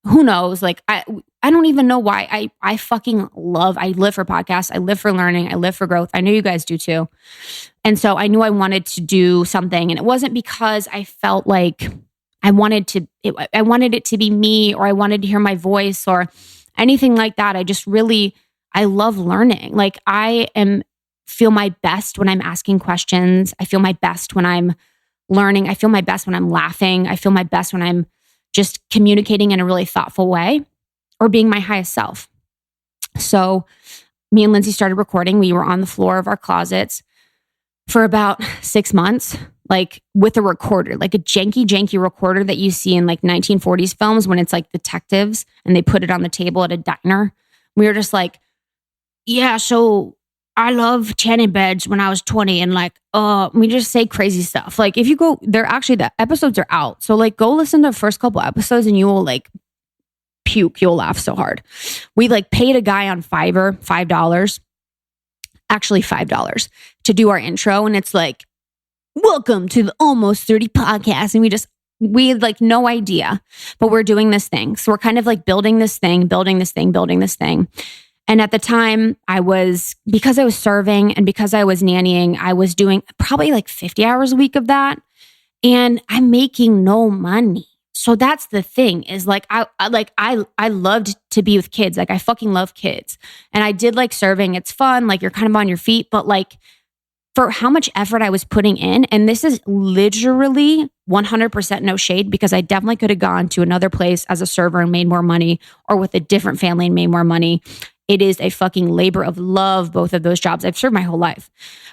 who knows? Like, I don't even know why. I fucking love, I live for podcasts. I live for learning. I live for growth. I know you guys do too. And so I knew I wanted to do something. And it wasn't because I felt like I wanted it to be me or I wanted to hear my voice or anything like that. I love learning. Like feel my best when I'm asking questions. I feel my best when I'm learning. I feel my best when I'm laughing. I feel my best when I'm just communicating in a really thoughtful way or being my highest self. So me and Lindsey started recording. We were on the floor of our closets for about 6 months, like with a recorder, like a janky recorder that you see in like 1940s films when it's like detectives and they put it on the table at a diner. We were just like, yeah, so I love tanning beds when I was 20 and like, we just say crazy stuff. Like if you go, the episodes are out. So like go listen to the first couple episodes and you will like puke. You'll laugh so hard. We like paid a guy on Fiverr, $5 to do our intro. And it's like, welcome to the Almost 30 podcast. And we had like no idea, but we're doing this thing. So we're kind of like building this thing. And at the time because I was serving and because I was nannying, I was doing probably like 50 hours a week of that. And I'm making no money. So that's the thing is like, I loved to be with kids. Like I fucking love kids. And I did like serving. It's fun. Like you're kind of on your feet, but like for how much effort I was putting in, and this is literally 100% no shade because I definitely could have gone to another place as a server and made more money or with a different family and made more money. It is a fucking labor of love, both of those jobs. I've served my whole life.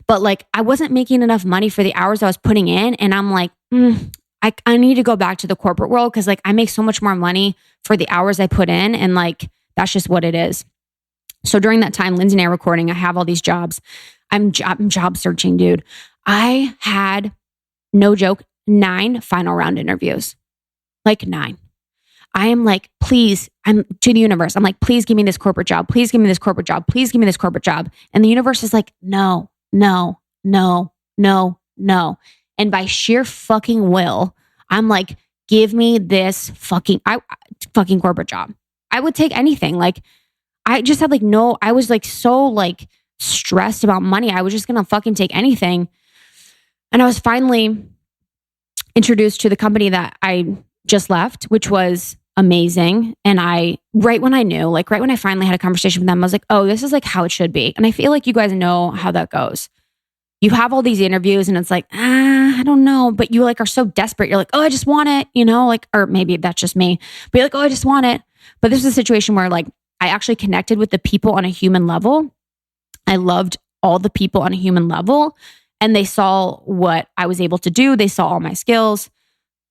But like, I wasn't making enough money for the hours I was putting in. And I'm like, I need to go back to the corporate world because like I make so much more money for the hours I put in. And like, that's just what it is. So during that time, Lindsey and I are recording. I have all these jobs. I'm job searching, dude. I had, no joke, 9 final round interviews. Like 9. I am like, please, I'm to the universe. I'm like, please give me this corporate job. Please give me this corporate job. Please give me this corporate job. And the universe is like, no. And by sheer fucking will, I'm like, give me this fucking corporate job. I would take anything. Like, I just had like, I was like so like stressed about money. I was just going to fucking take anything. And I was finally introduced to the company that I just left, which was amazing. And right when I finally had a conversation with them, I was like, oh, this is like how it should be. And I feel like you guys know how that goes. You have all these interviews and it's like, I don't know. But you like are so desperate. You're like, oh, I just want it, like, or maybe that's just me, but you're like, oh, I just want it. But this is a situation where like, I actually connected with the people on a human level. I loved all the people on a human level and they saw what I was able to do. They saw all my skills,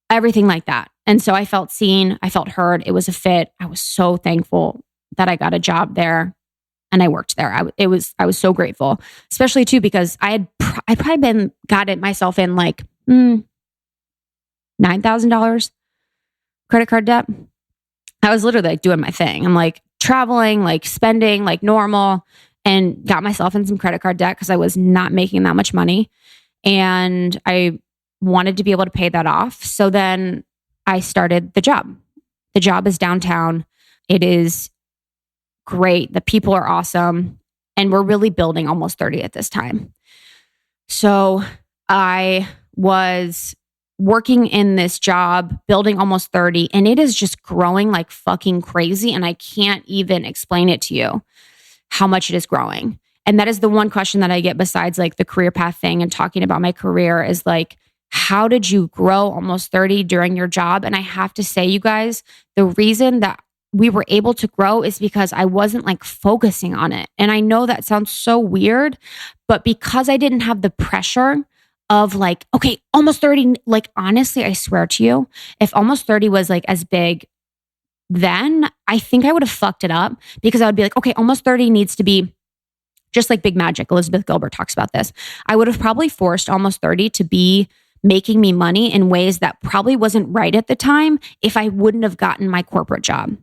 everything like that. And so I felt seen, I felt heard. It was a fit. I was so thankful that I got a job there and I worked there. I was so grateful, especially too, because I'd probably got myself in like $9,000 credit card debt. I was literally like doing my thing. I'm like traveling, like spending like normal and got myself in some credit card debt because I was not making that much money. And I wanted to be able to pay that off. So then I started the job. The job is downtown. It is great. The people are awesome. And we're really building Almost 30 at this time. So I was working in this job, building almost 30, and it is just growing like fucking crazy. And I can't even explain it to you how much it is growing. And that is the one question that I get besides like the career path thing and talking about my career is like, how did you grow almost 30 during your job? And I have to say, you guys, the reason that we were able to grow is because I wasn't like focusing on it. And I know that sounds so weird, but because I didn't have the pressure of like, okay, almost 30, like honestly, I swear to you, if almost 30 was like as big, then I think I would have fucked it up because I would be like, okay, almost 30 needs to be just like Big Magic. Elizabeth Gilbert talks about this. I would have probably forced almost 30 to be making me money in ways that probably wasn't right at the time if I wouldn't have gotten my corporate job.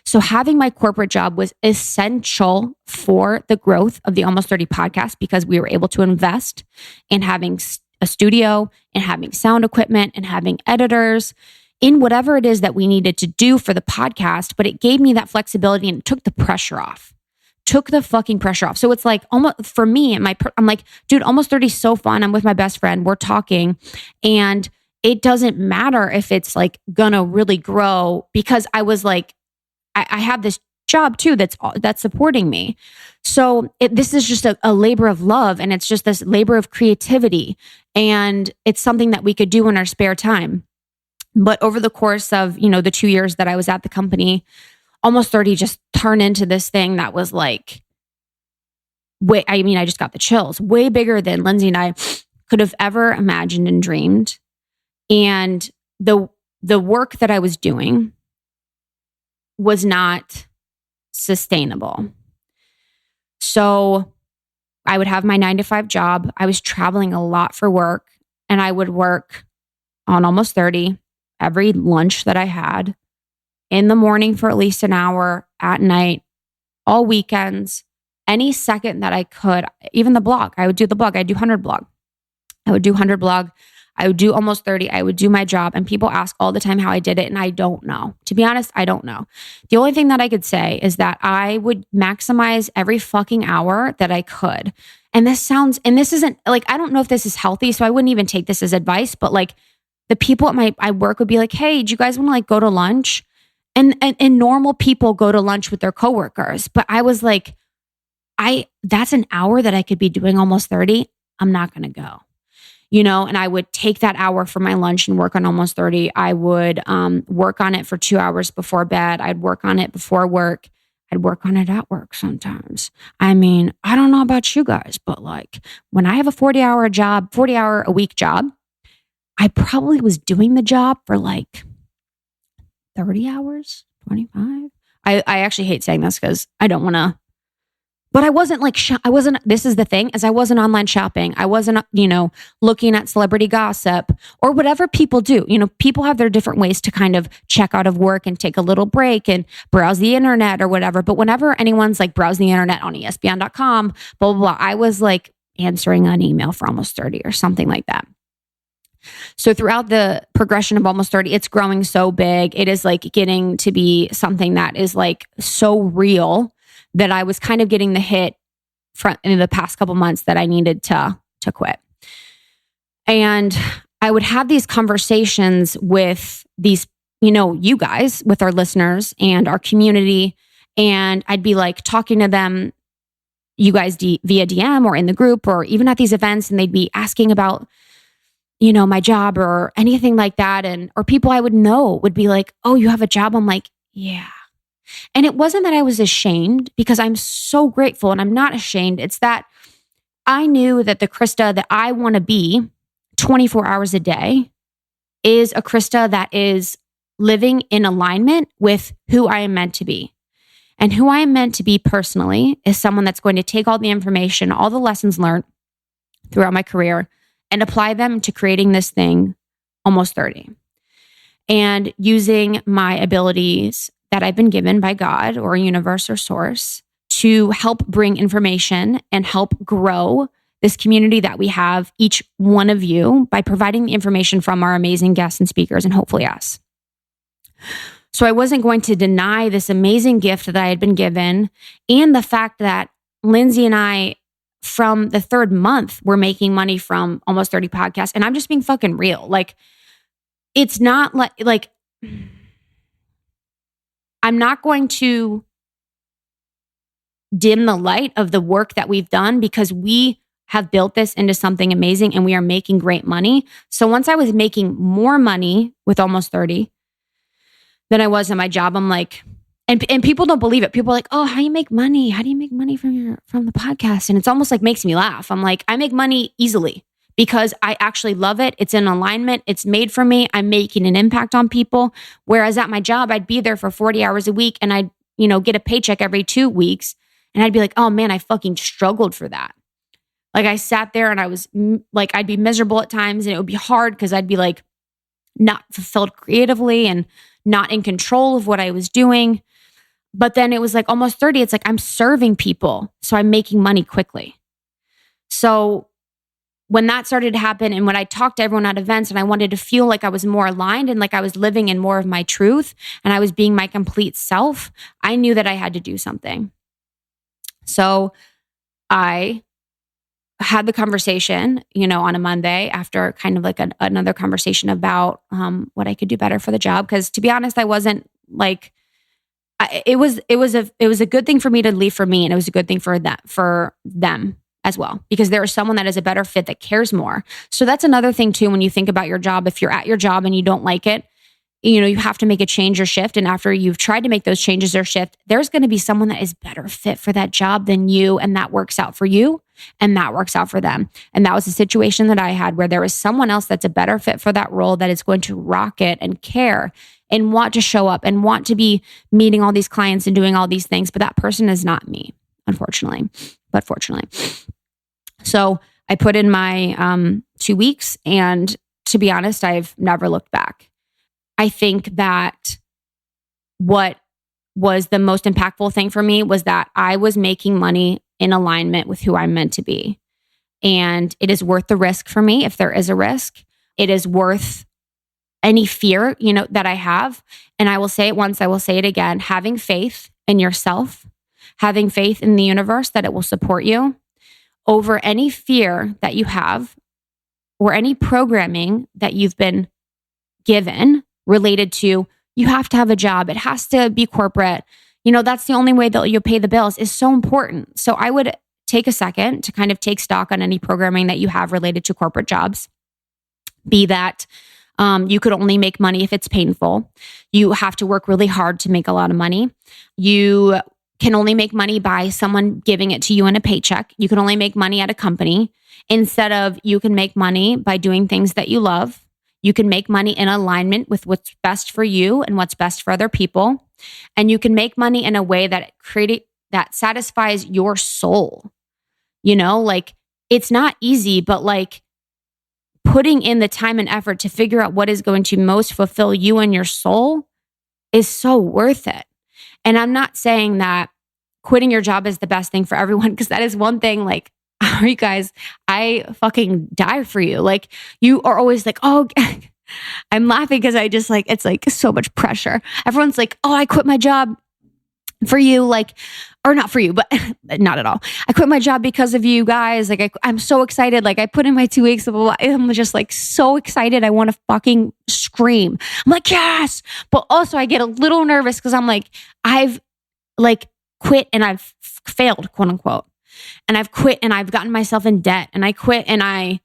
So having my corporate job was essential for the growth of the Almost 30 podcast because we were able to invest in having a studio and having sound equipment and having editors in whatever it is that we needed to do for the podcast. But it gave me that flexibility and it took the pressure off. Took the fucking pressure off. So it's like almost for me, I'm like, dude, almost 30 is so fun. I'm with my best friend. We're talking and it doesn't matter if it's like gonna really grow because I was like, I have this job too that's supporting me. So this is just a labor of love and it's just this labor of creativity and it's something that we could do in our spare time. But over the course of, the 2 years that I was at the company, almost 30 just turned into this thing that was like, I just got the chills, way bigger than Lindsey and I could have ever imagined and dreamed. And the work that I was doing was not sustainable. So I would have my 9-to-5 job. I was traveling a lot for work and I would work on almost 30 every lunch that I had in the morning for at least an hour, at night, all weekends, any second that I could, even the blog. I would do the blog. I'd do 100 blog. I would do 100 blog. I would do almost 30. I would do my job. And people ask all the time how I did it. And I don't know. To be honest, I don't know. The only thing that I could say is that I would maximize every fucking hour that I could. And this isn't like, I don't know if this is healthy. So I wouldn't even take this as advice. But like the people at my work would be like, hey, do you guys want to like go to lunch? And normal people go to lunch with their coworkers. But I was like, that's an hour that I could be doing almost 30. I'm not going to go, and I would take that hour for my lunch and work on almost 30. I would work on it for 2 hours before bed. I'd work on it before work. I'd work on it at work sometimes. I don't know about you guys, but like when I have a 40-hour a week job, I probably was doing the job for like 30 hours, 25. I actually hate saying this because I don't want to, but I wasn't like, this is the thing, is I wasn't online shopping. I wasn't, looking at celebrity gossip or whatever people do. People have their different ways to kind of check out of work and take a little break and browse the internet or whatever. But whenever anyone's like browsing the internet on ESPN.com, blah, blah, blah, I was like answering an email for almost 30 or something like that. So throughout the progression of almost 30, it's growing so big. It is like getting to be something that is like so real that I was kind of getting the hit in the past couple months that I needed to quit. And I would have these conversations with these, you guys, with our listeners and our community. And I'd be like talking to them, you guys via DM or in the group or even at these events. And they'd be asking about my job or anything like that. Or people I would know would be like, oh, you have a job? I'm like, yeah. And it wasn't that I was ashamed because I'm so grateful and I'm not ashamed. It's that I knew that the Krista that I want to be 24 hours a day is a Krista that is living in alignment with who I am meant to be. And who I am meant to be personally is someone that's going to take all the information, all the lessons learned throughout my career and apply them to creating this thing almost 30. And using my abilities that I've been given by God or universe or source to help bring information and help grow this community that we have, each one of you, by providing the information from our amazing guests and speakers and hopefully us. So I wasn't going to deny this amazing gift that I had been given and the fact that Lindsey and I, from the third month, we're making money from almost 30 podcasts. And I'm just being fucking real. Like it's not like I'm not going to dim the light of the work that we've done because we have built this into something amazing and we are making great money. So once I was making more money with almost 30 than I was in my job, I'm like, and people don't believe it. People are like, oh, how do you make money? How do you make money from the podcast? And it's almost like makes me laugh. I'm like, I make money easily because I actually love it. It's in alignment. It's made for me. I'm making an impact on people. Whereas at my job, I'd be there for 40 hours a week and I'd, get a paycheck every 2 weeks. And I'd be like, oh man, I fucking struggled for that. Like I sat there and I was like, I'd be miserable at times and it would be hard because I'd be like not fulfilled creatively and not in control of what I was doing. But then it was like almost 30. It's like I'm serving people. So I'm making money quickly. So when that started to happen and when I talked to everyone at events and I wanted to feel like I was more aligned and like I was living in more of my truth and I was being my complete self, I knew that I had to do something. So I had the conversation, on a Monday after kind of like another conversation about what I could do better for the job. Because to be honest, I wasn't like, it was a good thing for me to leave for me, and it was a good thing for them as well, because there is someone that is a better fit that cares more. So that's another thing too. When you think about your job, if you're at your job and you don't like it, you have to make a change or shift. And after you've tried to make those changes or shift, there's going to be someone that is better fit for that job than you. And that works out for you and that works out for them. And that was a situation that I had where there was someone else that's a better fit for that role that is going to rock it and care and want to show up and want to be meeting all these clients and doing all these things. But that person is not me, unfortunately, but fortunately. So I put in my 2 weeks, and to be honest, I've never looked back. I think that what was the most impactful thing for me was that I was making money in alignment with who I'm meant to be. And it is worth the risk for me if there is a risk. It is worth any fear, that I have. And I will say it once, I will say it again, having faith in yourself, having faith in the universe that it will support you over any fear that you have or any programming that you've been given related to, you have to have a job. It has to be corporate. That's the only way that you'll pay the bills is so important. So I would take a second to kind of take stock on any programming that you have related to corporate jobs. Be that you could only make money if it's painful. You have to work really hard to make a lot of money. You can only make money by someone giving it to you in a paycheck. You can only make money at a company instead of you can make money by doing things that you love. You can make money in alignment with what's best for you and what's best for other people. And you can make money in a way that satisfies your soul. It's not easy, but putting in the time and effort to figure out what is going to most fulfill you and your soul is so worth it. And I'm not saying that quitting your job is the best thing for everyone, because that is one thing, you guys, I fucking die for you. You are always like, oh, I'm laughing because I just it's so much pressure. Everyone's like, oh, I quit my job for you, or not for you, but not at all. I quit my job because of you guys. I'm so excited. I put in my 2 weeks of, I'm just so excited. I want to fucking scream. I'm like, yes. But also I get a little nervous because I'm I've quit and I've failed, quote unquote. And I've quit and I've gotten myself in debt, and I quit and I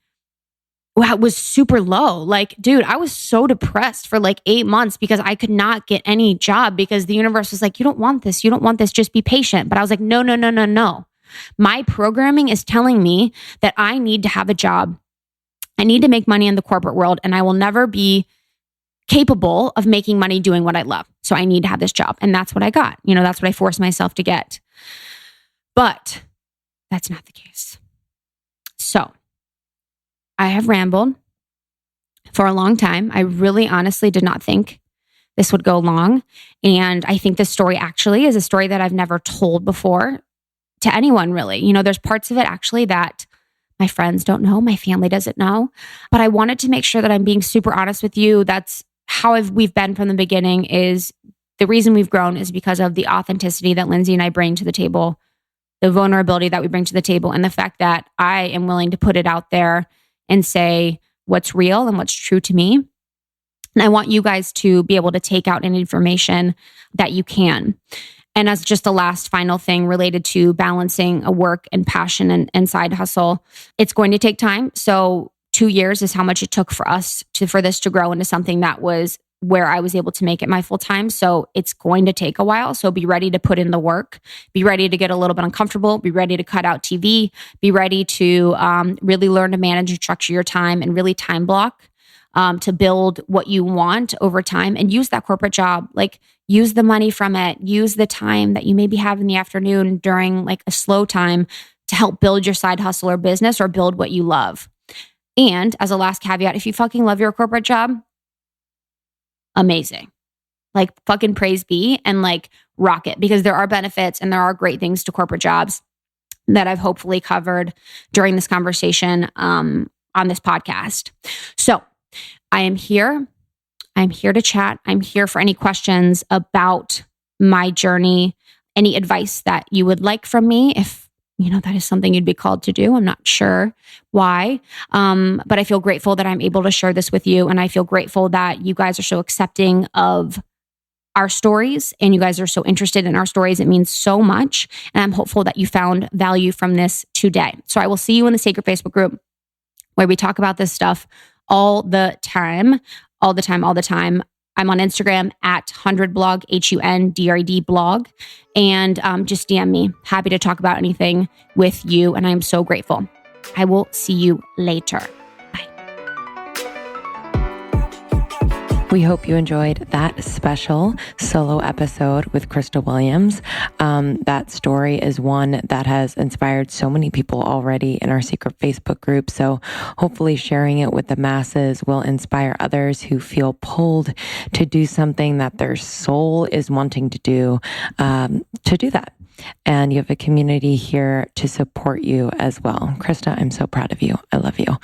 was super low. Dude, I was so depressed for 8 months because I could not get any job because the universe was like, you don't want this. You don't want this. Just be patient. But I was like, no. My programming is telling me that I need to have a job. I need to make money in the corporate world, and I will never be capable of making money doing what I love. So I need to have this job. And that's what I got. That's what I forced myself to get. But that's not the case. So I have rambled for a long time. I really honestly did not think this would go long. And I think this story actually is a story that I've never told before to anyone, really. There's parts of it actually that my friends don't know, my family doesn't know. But I wanted to make sure that I'm being super honest with you. That's how we've been from the beginning. Is the reason we've grown is because of the authenticity that Lindsey and I bring to the table, the vulnerability that we bring to the table, and the fact that I am willing to put it out there and say what's real and what's true to me. And I want you guys to be able to take out any information that you can. And as just a last final thing related to balancing a work and passion and side hustle, it's going to take time. So 2 years is how much it took for us for this to grow into something that was where I was able to make it my full time. So it's going to take a while. So be ready to put in the work, be ready to get a little bit uncomfortable, be ready to cut out TV, be ready to really learn to manage and structure your time and really time block to build what you want over time, and use that corporate job. Like, use the money from it, use the time that you maybe have in the afternoon during like a slow time to help build your side hustle or business or build what you love. And as a last caveat, if you fucking love your corporate job, amazing. Like, fucking praise be and like rock it, because there are benefits and there are great things to corporate jobs that I've hopefully covered during this conversation on this podcast. So I am here. I'm here to chat. I'm here for any questions about my journey, any advice that you would like from me. If that is something you'd be called to do. I'm not sure why, but I feel grateful that I'm able to share this with you. And I feel grateful that you guys are so accepting of our stories and you guys are so interested in our stories. It means so much. And I'm hopeful that you found value from this today. So I will see you in the Sacred Facebook group where we talk about this stuff all the time. I'm on Instagram at 100 blog, HUNDRED blog, and just DM me. Happy to talk about anything with you. And I'm so grateful. I will see you later. We hope you enjoyed that special solo episode with Krista Williams. That story is one that has inspired so many people already in our secret Facebook group. So hopefully sharing it with the masses will inspire others who feel pulled to do something that their soul is wanting to do that. And you have a community here to support you as well. Krista, I'm so proud of you. I love you.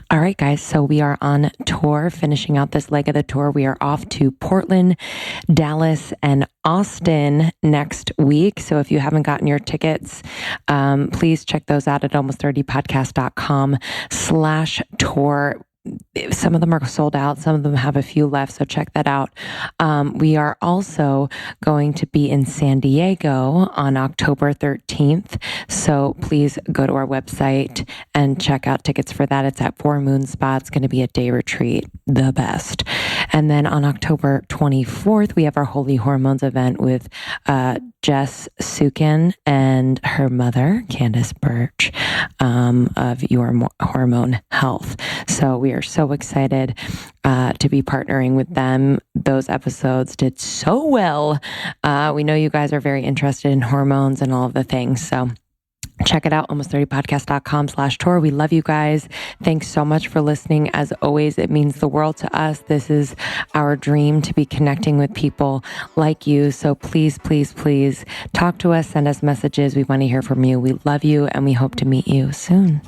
All right, guys. So we are on tour, finishing out this leg of the tour. We are off to Portland, Dallas, and Austin next week. So if you haven't gotten your tickets, please check those out at almost30podcast.com/tour. Some of them are sold out. Some of them have a few left. So check that out. We are also going to be in San Diego on October 13th. So please go to our website and check out tickets for that. It's at 4 Moon Spa. It's going to be a day retreat, the best. And then on October 24th, we have our Holy Hormones event with Jess Sukin and her mother, Candace Birch, of Your Hormone Health. So we are so excited to be partnering with them. Those episodes did so well. We know you guys are very interested in hormones and all of the things. So check it out, almost30podcast.com/tour. We love you guys. Thanks so much for listening. As always, it means the world to us. This is our dream, to be connecting with people like you. So please, please, please talk to us, send us messages. We want to hear from you. We love you and we hope to meet you soon.